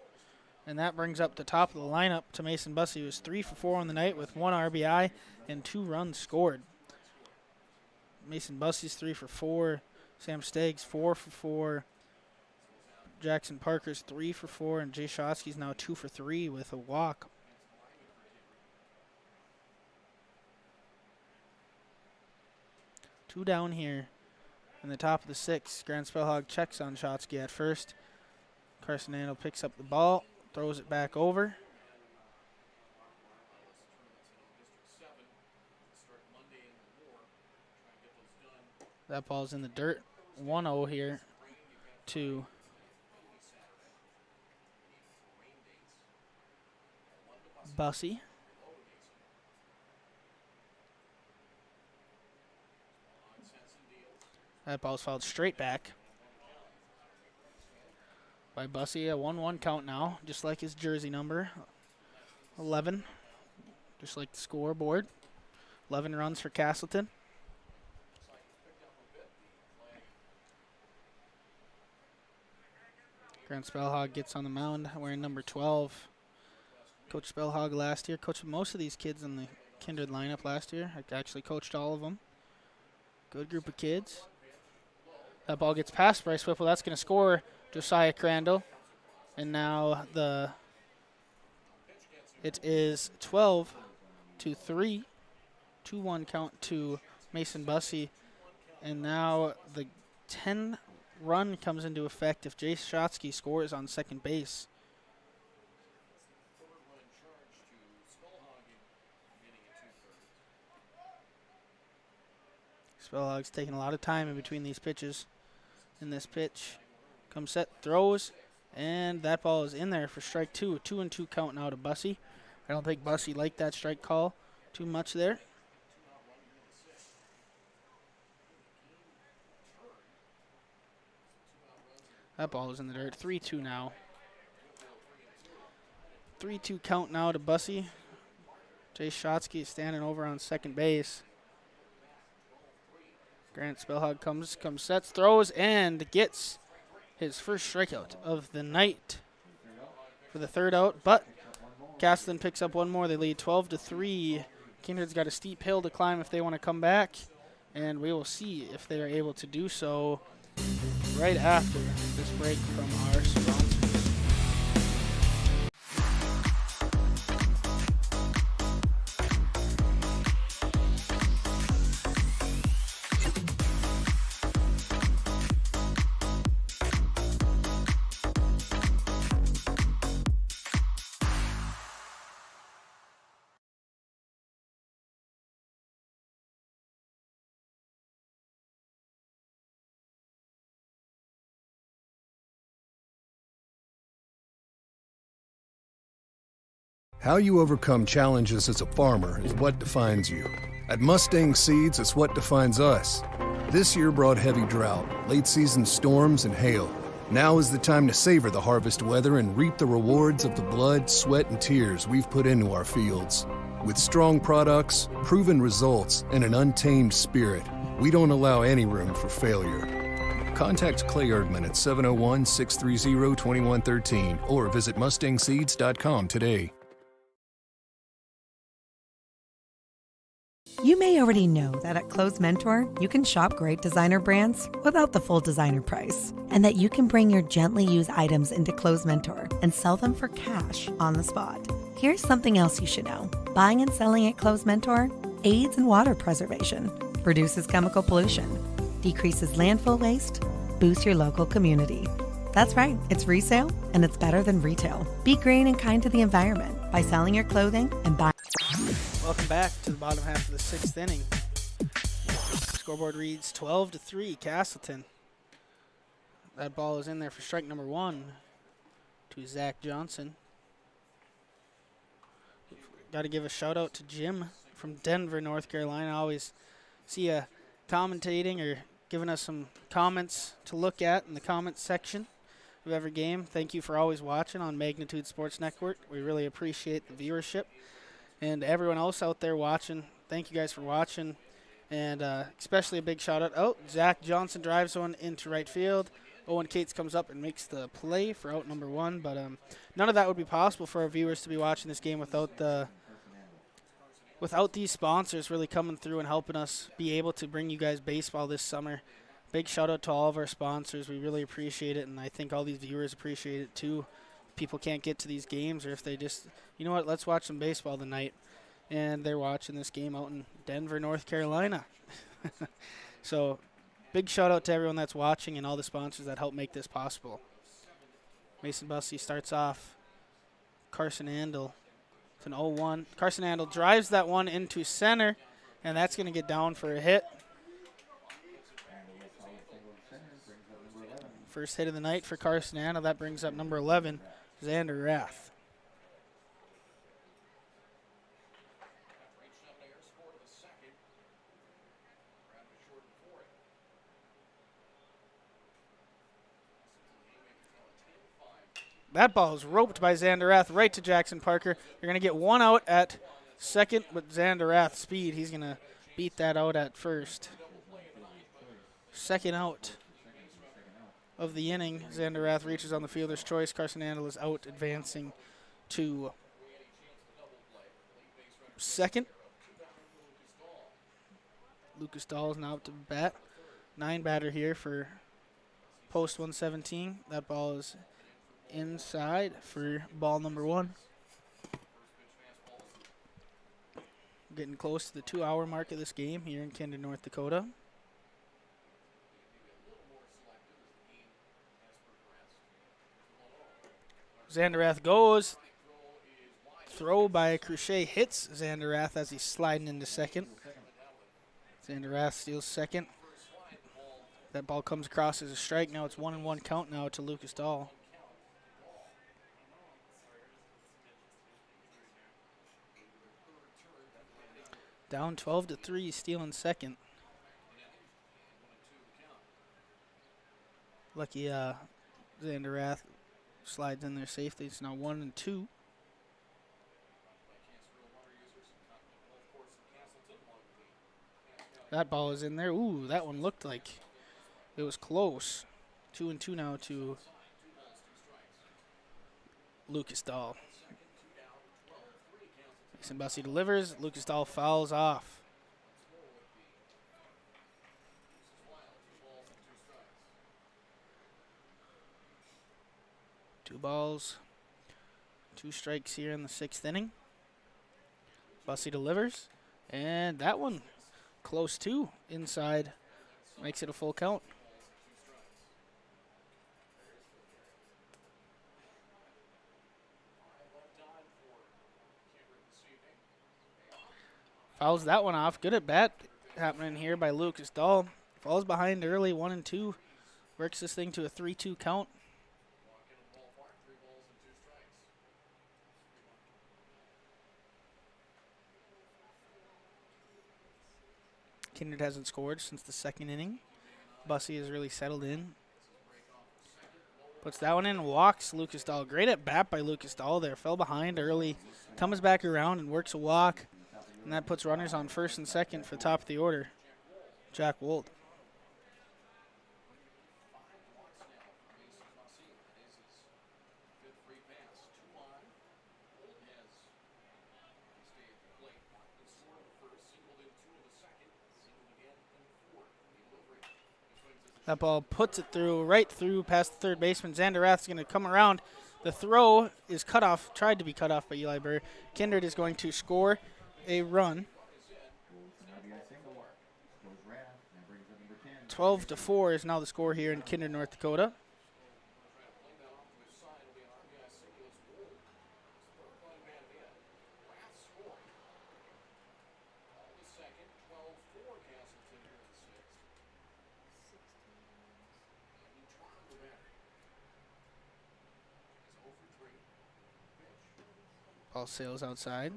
S2: And that brings up the top of the lineup to Mason Bussey, who was 3 for 4 on the night with 1 RBI and 2 runs scored. Mason Bussey's 3 for 4. Sam Steggs 4 for 4. Jackson Parker's 3 for 4. And Jay Shotsky's now 2 for 3 with a walk. Two down here in the top of the 6th. Grant Spellhog checks on Shotsky at first. Carson Nando picks up the ball, throws it back over. That ball's in the dirt. 1-0 here to Bussey. That ball's fouled straight back by Bussey. A 1-1 count now, just like his jersey number. 11, just like the scoreboard. 11 runs for Castleton. Grant Spellhog gets on the mound wearing number 12. Coach Spellhog last year. Coached most of these kids in the Kindred lineup last year. I actually coached all of them. Good group of kids. That ball gets past Bryce Whipple. That's going to score Josiah Crandall. And now it is 12-3. 2-1 count to Mason Bussey. And now the 10 run comes into effect if Jay Shotsky scores on second base. Spellhog's taking a lot of time in between these pitches. In this pitch, comes set, throws, and that ball is in there for strike 2. A 2-2 count now to Bussey. I don't think Bussey liked that strike call too much there. That ball is in the dirt. 3-2 now. 3-2 count now to Bussey. Jay Shotsky is standing over on second base. Grant Spellhog comes, sets, throws, and gets his first strikeout of the night for the third out. But Castleton picks up one more. They lead 12-3. Kindred's got a steep hill to climb if they want to come back, and we will see if they are able to do so right after this break from our sponsors.
S7: How you overcome challenges as a farmer is what defines you. At Mustang Seeds, it's what defines us. This year brought heavy drought, late-season storms, and hail. Now is the time to savor the harvest weather and reap the rewards of the blood, sweat, and tears we've put into our fields. With strong products, proven results, and an untamed spirit, we don't allow any room for failure. Contact Clay Erdman at 701-630-2113 or visit mustangseeds.com today.
S8: You may already know that at Clothes Mentor, you can shop great designer brands without the full designer price, and that you can bring your gently used items into Clothes Mentor and sell them for cash on the spot. Here's something else you should know. Buying and selling at Clothes Mentor aids in water preservation, reduces chemical pollution, decreases landfill waste, boosts your local community. That's right, it's resale, and it's better than retail. Be green and kind to the environment by selling your clothing and buying.
S2: Welcome back to the bottom half of the 6th inning. Scoreboard reads 12-3, Castleton. That ball is in there for strike number 1 to Zach Johnson. Got to give a shout out to Jim from Denver, North Carolina. I always see you commentating or giving us some comments to look at in the comments section of every game. Thank you for always watching on Magnitude Sports Network. We really appreciate the viewership. And everyone else out there watching, thank you guys for watching. And especially a big shout out. Oh, Zach Johnson drives one into right field. Owen Cates comes up and makes the play for out number 1. But none of that would be possible for our viewers to be watching this game without these sponsors really coming through and helping us be able to bring you guys baseball this summer. Big shout out to all of our sponsors. We really appreciate it, and I think all these viewers appreciate it too. People can't get to these games, or if they just, you know what, let's watch some baseball tonight. And they're watching this game out in Denver, North Carolina. So big shout out to everyone that's watching and all the sponsors that help make this possible. Mason Bussey starts off. Carson Andel. It's an 0-1. Carson Andel drives that one into center, and that's going to get down for a hit. First hit of the night for Carson Andel. That brings up number 11, Xander Rath. That ball is roped by Xander Rath right to Jackson Parker. You're going to get one out at second with Xander Rath's speed. He's going to beat that out at first. Second out of the inning. Xander Rath reaches on the fielder's choice. Carson Andel is out, advancing to second. Lucas Dahl is now up to bat. 9-batter here for post 117. That ball is inside for ball number 1. Getting close to the 2-hour mark of this game here in Kindred, North Dakota. Xander Rath goes. Throw by Crochet hits Xander Rath as he's sliding into second. Xander Rath steals second. That ball comes across as a strike. Now it's 1-1 count now to Lucas Dahl. Down 12-3, stealing second. Lucky Xander Rath slides in there safely. It's now 1-2. That ball is in there. Ooh, that one looked like it was close. 2-2 now to Lucas Dahl. Mason Bussey delivers. Lucas Dahl fouls off. Two balls, 2 strikes here in the 6th inning. Bussey delivers, and that one close too, inside, makes it a full count. Fouls that one off. Good at bat happening here by Lucas Dahl. Falls behind early, 1-2. Works this thing to a 3-2 count. Kindred hasn't scored since the 2nd inning. Bussey has really settled in. Puts that one in, walks Lucas Dahl. Great at bat by Lucas Dahl there. Fell behind early, comes back around and works a walk. And that puts runners on first and second for the top of the order. Jack Wold. That ball puts it through, right through past the third baseman. Xander Rath's going to come around. The throw is cut off, tried to be cut off by Eli Burr. Kindred is going to score a run. 12-4 is now the score here in Kindred, North Dakota. Ball sails outside.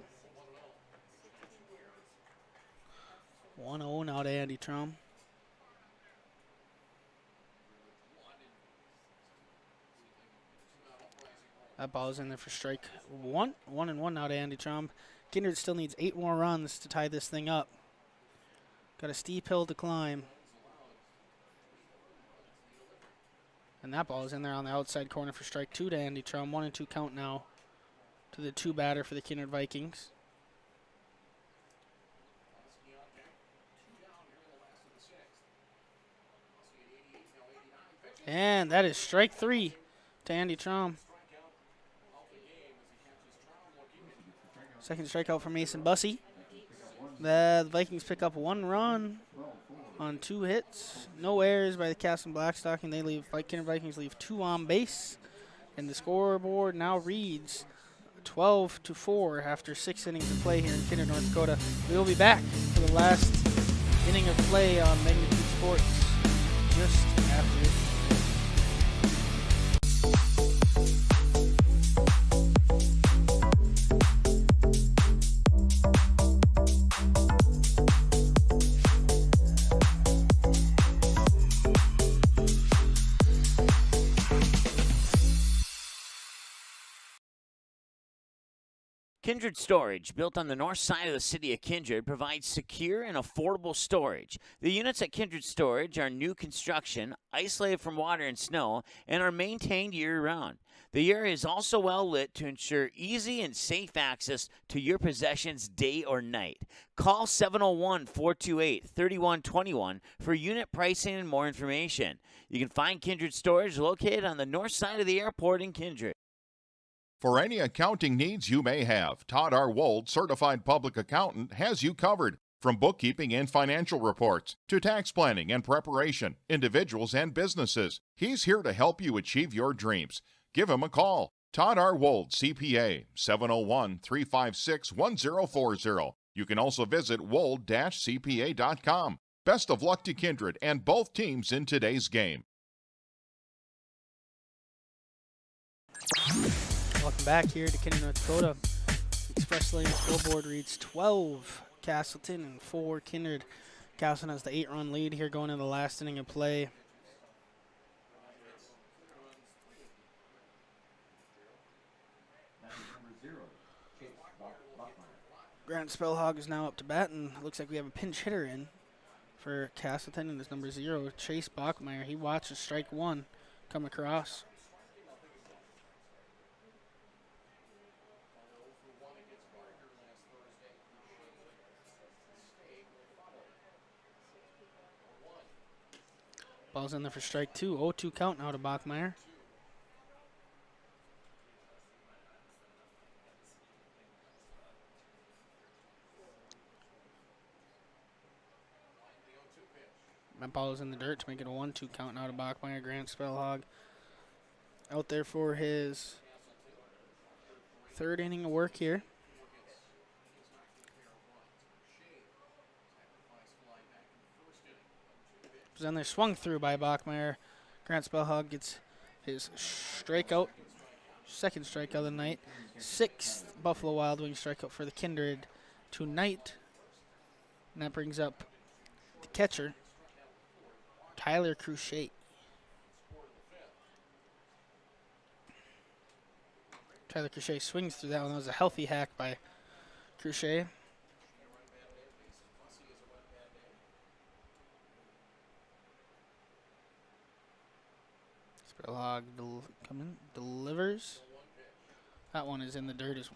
S2: 1-0 now to Andy Trum. That ball is in there for strike one. 1-1 now to Andy Trum. Kindred still needs 8 more runs to tie this thing up. Got a steep hill to climb. And that ball is in there on the outside corner for strike 2 to Andy Trum. 1-2 count now to the 2 batter for the Kindred Vikings. And that is strike 3 to Andy Trum. Second strikeout for Mason Bussey. The Vikings pick up 1 run on 2 hits. No errors by the Casselton Blackstocking. They leave, Kindred Vikings leave 2 on base. And the scoreboard now reads 12-4 after 6 innings of play here in Kindred, North Dakota. We will be back for the last inning of play on Magnitude Sports just after this.
S5: Kindred Storage, built on the north side of the city of Kindred, provides secure and affordable storage. The units at Kindred Storage are new construction, isolated from water and snow, and are maintained year-round. The area is also well lit to ensure easy and safe access to your possessions day or night. Call 701-428-3121 for unit pricing and more information. You can find Kindred Storage located on the north side of the airport in Kindred.
S3: For any accounting needs you may have, Todd R. Wold, Certified Public Accountant, has you covered. From bookkeeping and financial reports to tax planning and preparation, individuals and businesses, he's here to help you achieve your dreams. Give him a call. Todd R. Wold, CPA, 701-356-1040. You can also visit wold-cpa.com. Best of luck to Kindred and both teams in today's game.
S2: Welcome back here to Kindred, North Dakota. Express Lane scoreboard reads 12 Castleton and 4 Kindred. Castleton has the 8-run lead here going into the last inning of play. Grant Spellhog is now up to bat, and looks like we have a pinch hitter in for Castleton, and it's number 0, Chase Bachmeyer. He watches strike 1 come across. Ball's in there for strike 2. 0-2 count now to Bachmeyer. That ball is in the dirt to make it a 1-2 count now to Bachmeyer. Grant Spellhog out there for his 3rd inning of work here. Then they're swung through by Bachmeyer. Grant Spellhog gets his strikeout, 2nd strikeout of the night, 6th Buffalo Wild Wings strikeout for the Kindred tonight. And that brings up the catcher, Tyler Cruchet. Tyler Cruchet swings through that one. That was a healthy hack by Cruchet. Spellhog delivers. That one is in the dirt. Is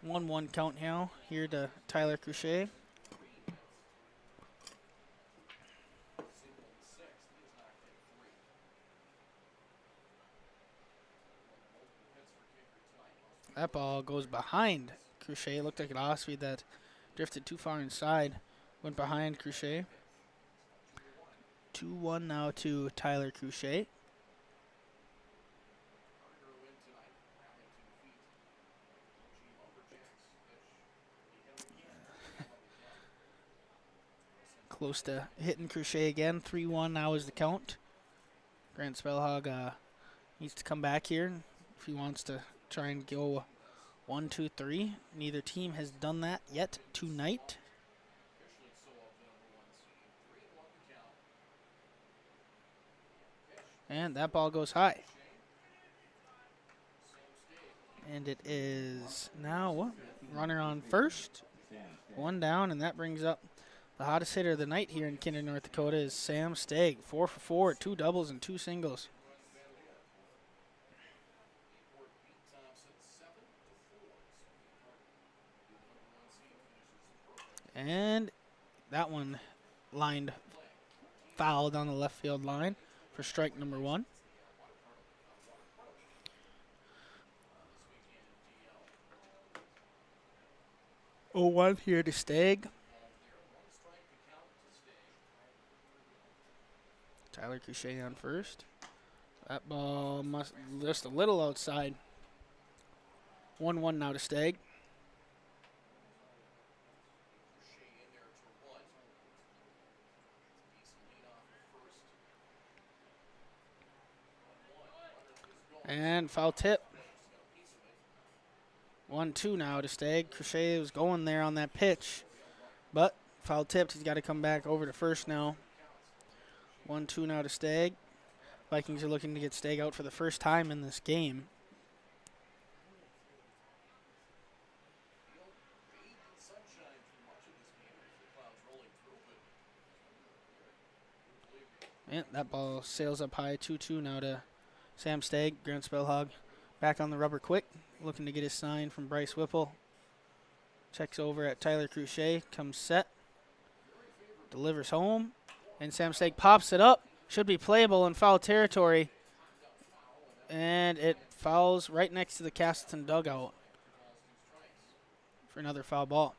S2: 1-1 count now here to Tyler Cruchet. That ball goes behind Crochet. Looked like an off-speed that drifted too far inside. Went behind Crochet. 2-1 now to Tyler Crochet. Close to hitting Crochet again. 3-1 now is the count. Grant Spellhog needs to come back here if he wants to try and go 1-2-3. Neither team has done that yet tonight. And that ball goes high. And it is now what? Runner on first. One down, and that brings up the hottest hitter of the night here in Kindred, North Dakota is Sam Stagg. 4 for 4, 2 doubles and 2 singles. And that one lined foul down the left field line for strike number 1. 0-1 here to Stagg. Tyler Crochet on first. That ball must just a little outside. 1-1 now to Stagg. And foul tip. 1-2 now to Stagg. Crochet was going there on that pitch, but foul tipped. He's got to come back over to first now. 1-2 now to Stagg. Vikings are looking to get Stagg out for the first time in this game. And that ball sails up high. 2-2 now to Sam Stagg. Grant Spellhog back on the rubber quick, looking to get his sign from Bryce Whipple. Checks over at Tyler Crochet, comes set, delivers home, and Sam Stagg pops it up. Should be playable in foul territory, and it fouls right next to the Castleton dugout for another foul ball.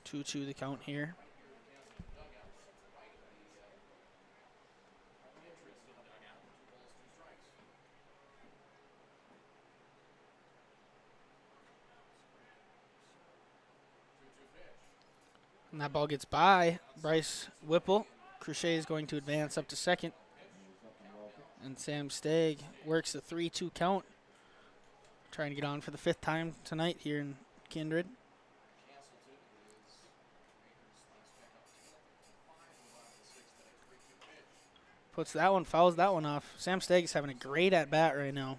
S2: Two the count here. And that ball gets by Bryce Whipple. Crochet is going to advance up to second. And Sam Stagg works the 3-2 count. Trying to get on for the 5th time tonight here in Kindred. Puts that one, fouls that one off. Sam Stagg is having a great at-bat right now.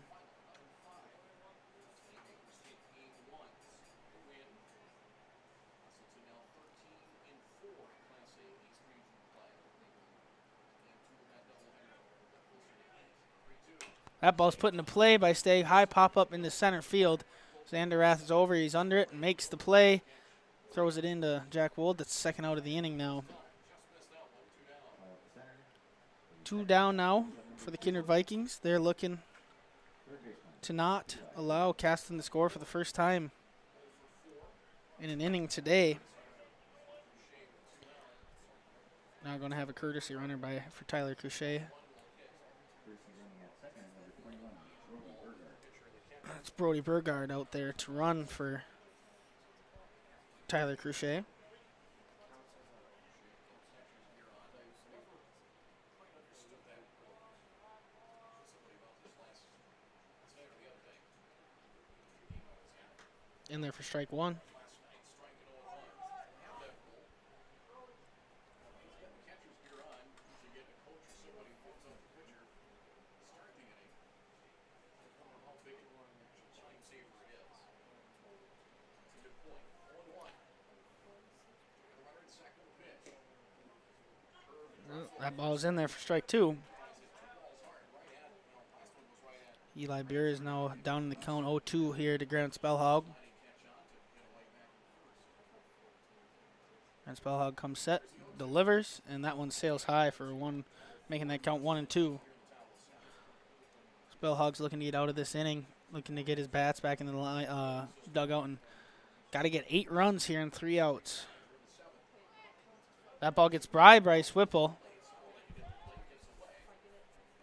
S2: That ball's put into play by Stagg. High pop-up into center field. Xander is over. He's under it and makes the play. Throws it into Jack Wold. That's second out of the inning now. 2 down now for the Kindred Vikings. They're looking to not allow Castleton to score for the first time in an inning today. Now going to have a courtesy runner for Tyler Crochet. It's Brody Burgard out there to run for Tyler Crochet. In there for strike 1. That ball's in there for strike 2. Eli Beer is now down in the count 0-2 here to Grant Spellhog. And Spellhog comes set, delivers, and that one sails high for one, making that count 1-2. Spellhog's looking to get out of this inning, looking to get his bats back in the dugout, and got to get 8 runs here and 3 outs. That ball gets by Bryce Whipple.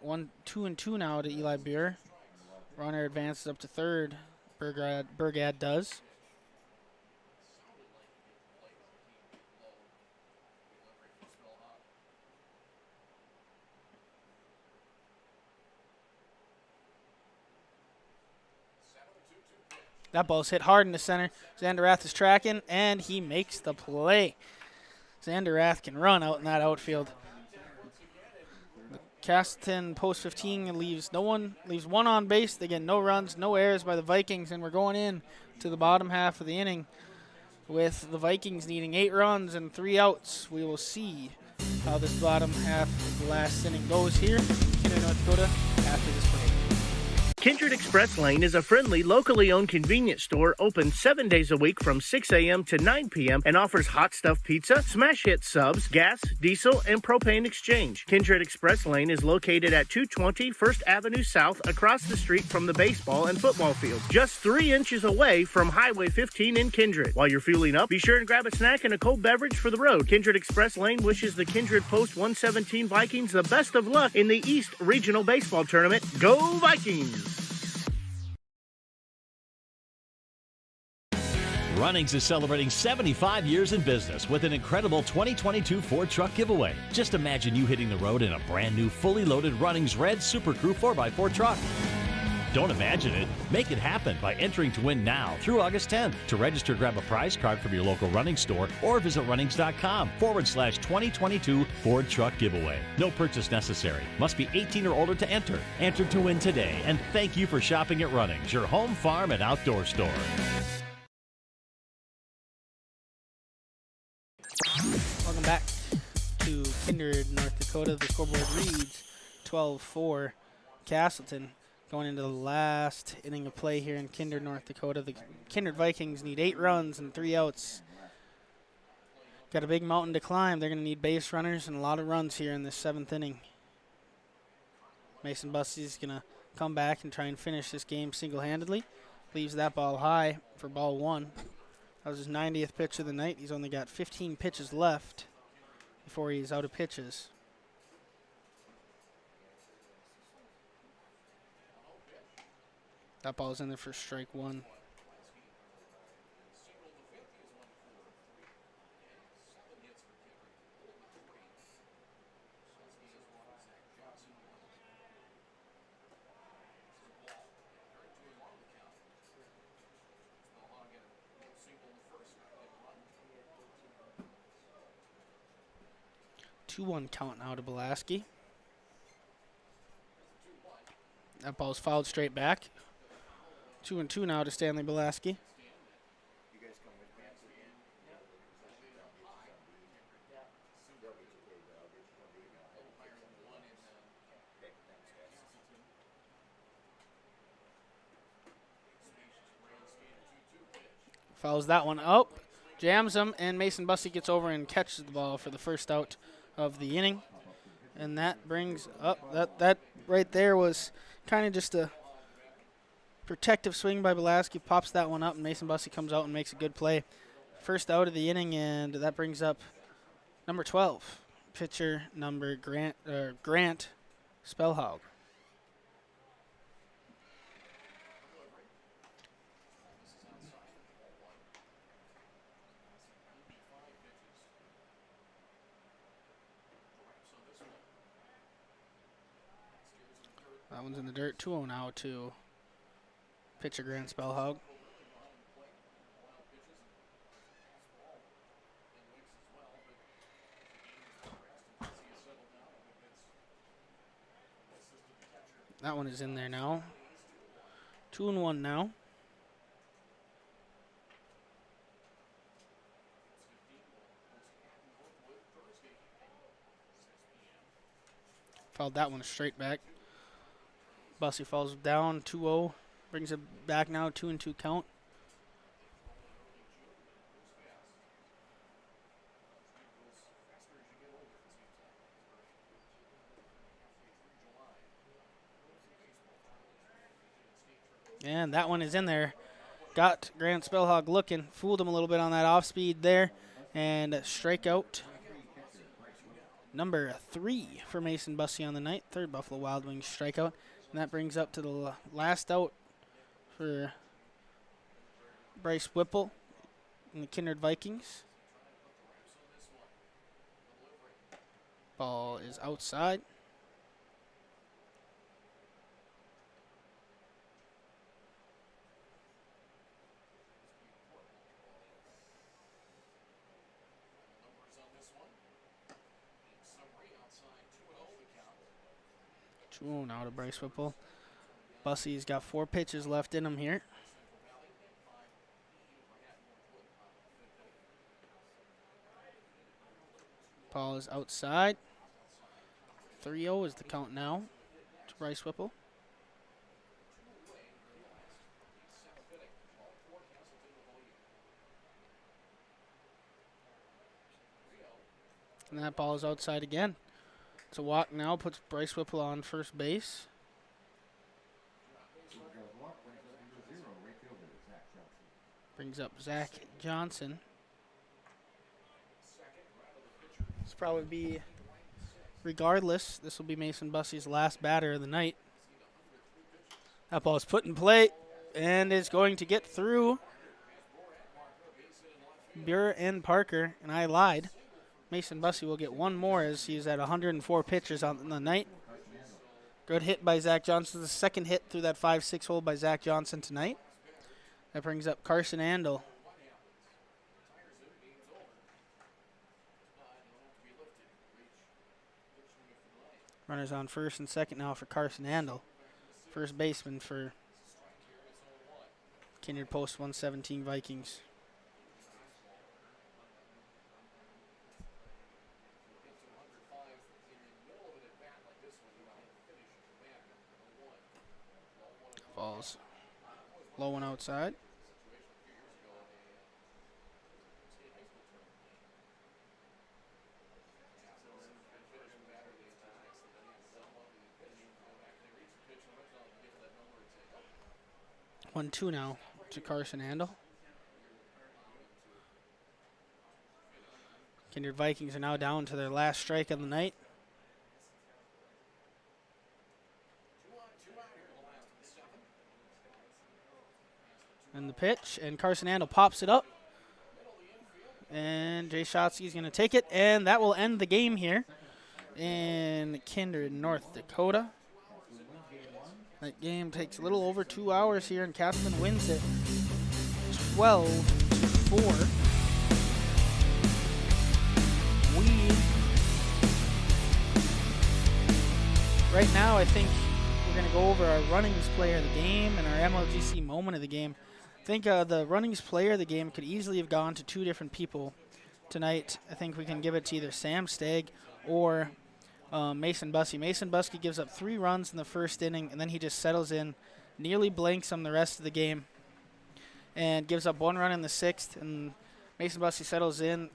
S2: 2-2 now to Eli Beer. Runner advances up to third. Burgad does. That ball's hit hard in the center. Xanderath is tracking, and he makes the play. Xanderath can run out in that outfield. Castleton post 15 leaves one on base. They get no runs, no errors by the Vikings, and we're going in to the bottom half of the inning with the Vikings needing 8 runs and 3 outs. We will see how this bottom half of the last inning goes here in Kindred, North Dakota after this break.
S9: Kindred Express Lane is a friendly, locally owned convenience store open 7 days a week from 6 a.m. to 9 p.m. and offers hot stuff pizza, smash hit subs, gas, diesel, and propane exchange. Kindred Express Lane is located at 220 First Avenue South across the street from the baseball and football fields, just 3 inches away from Highway 15 in Kindred. While you're fueling up, be sure and grab a snack and a cold beverage for the road. Kindred Express Lane wishes the Kindred Post 117 Vikings the best of luck in the East Regional Baseball Tournament. Go Vikings!
S10: Runnings is celebrating 75 years in business with an incredible 2022 Ford truck giveaway. Just imagine you hitting the road in a brand new, fully loaded Runnings Red Super Crew 4x4 truck. Don't imagine it. Make it happen by entering to win now through August 10th. To register, grab a prize card from your local Runnings store or visit runnings.com/2022 Ford Truck Giveaway. No purchase necessary. Must be 18 or older to enter. Enter to win today. And thank you for shopping at Runnings, your home, farm, and outdoor store.
S2: Welcome back to Kindred, North Dakota. The scoreboard reads 12-4 Castleton. Going into the last inning of play here in Kindred, North Dakota. The Kindred Vikings need 8 runs and 3 outs. Got a big mountain to climb. They're going to need base runners and a lot of runs here in this 7th inning. Mason Bussey's going to come back and try and finish this game single-handedly. Leaves that ball high for ball 1. That was his 90th pitch of the night. He's only got 15 pitches left before he's out of pitches. That ball's in there for strike 1. Two 2-1 count now to Belaski. That ball's fouled straight back. 2-2 now to Stanley Belaski. Fouls that one up, jams him, and Mason Bussey gets over and catches the ball for the first out of the inning. And that brings up, that right there was kind of just a protective swing by Belaski, pops that one up, and Mason Bussey comes out and makes a good play. First out of the inning, and that brings up number 12, pitcher number Grant Spellhaug. That one's in the dirt. 2-0 now to pitcher Grant Spellhaug. That one is in there now. 2-1 now. Fouled that one straight back. Bussey falls down 2-0. Brings it back now, 2-2 count. And that one is in there. Got Grant Spellhog looking. Fooled him a little bit on that off speed there. And strikeout number 3 for Mason Bussey on the night. 3rd Buffalo Wild Wings strikeout. And that brings up to the last out for Bryce Whipple and the Kindred Vikings. Ball is outside. Now to Bryce Whipple. Bussey's got 4 pitches left in him here. Ball is outside. 3-0 is the count now to Bryce Whipple. And that ball is outside again. It's a walk now, puts Bryce Whipple on first base. Brings up Zach Johnson. This will probably be, regardless, this will be Mason Bussey's last batter of the night. That ball is put in play and is going to get through Burr and Parker, and I lied. Mason Bussey will get one more as he's at 104 pitches on the night. Good hit by Zach Johnson. The second hit through that 5-6 hole by Zach Johnson tonight. That brings up Carson Andel. Runners on first and second now for Carson Andel. First baseman for Kindred Post 117 Vikings. Ball's low and outside. One, two now to Carson Andel. Kindred Vikings are now down to their last strike of the night. And the pitch, and Carson Andel pops it up. And Jay Shotsky's going to take it, and that will end the game here in Kindred, North Dakota. That game takes a little over 2 hours here, and Castleton wins it 12-4. Right now, I think we're going to go over our runnings player of the game and our MLGC moment of the game. I think the runnings player of the game could easily have gone to 2 different people tonight. I think we can give it to either Sam Stagg or Mason Bussey. Mason Bussey gives up 3 runs in the first inning, and then he just settles in, nearly blanks them the rest of the game, and gives up 1 run in the 6th. And Mason Bussey settles in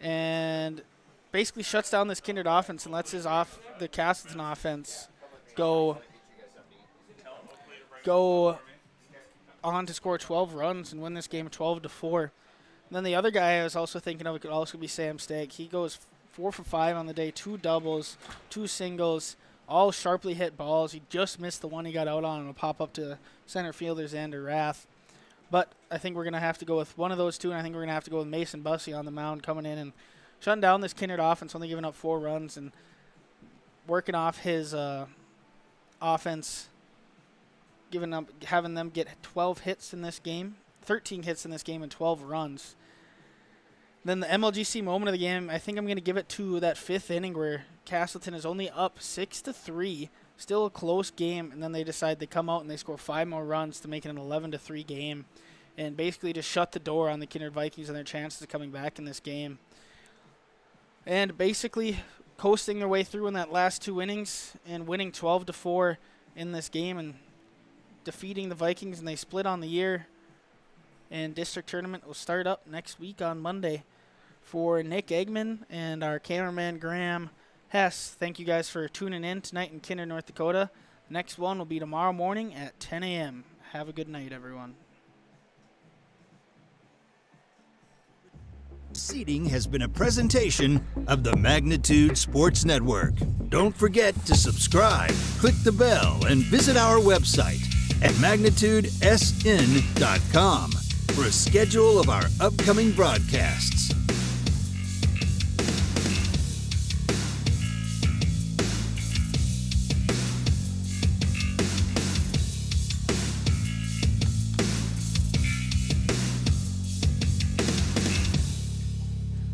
S2: and basically shuts down this Kindred offense and lets the Castleton offense go on to score 12 runs and win this game 12-4. And then the other guy I was also thinking of could also be Sam Stagg. He goes 4 for 5 on the day, 2 doubles, 2 singles, all sharply hit balls. He just missed the one he got out on, and will pop up to center fielder Xander Rath. But I think we're going to have to go with one of those 2, and I think we're going to have to go with Mason Bussey on the mound coming in and shutting down this Kindred offense, only giving up 4 runs and working off his offense, having them get 12 hits in this game, 13 hits in this game, and 12 runs. Then the MLGC moment of the game, I think I'm going to give it to that 5th inning where Castleton is only up 6-3, still a close game, and then they decide they come out and they score 5 more runs to make it an 11-3 game, and basically just shut the door on the Kindred Vikings and their chances of coming back in this game. And basically coasting their way through in that last 2 innings and winning 12-4 in this game and defeating the Vikings, and they split on the year. And district tournament will start up next week on Monday. For Nick Eggman and our cameraman Graham Hess, thank you guys for tuning in tonight in Kindred, North Dakota. The next one will be tomorrow morning at 10 a.m. Have a good night, everyone.
S1: Seating has been a presentation of the Magnitude Sports Network. Don't forget to subscribe, click the bell, and visit our website at magnitudesn.com for a schedule of our upcoming broadcasts.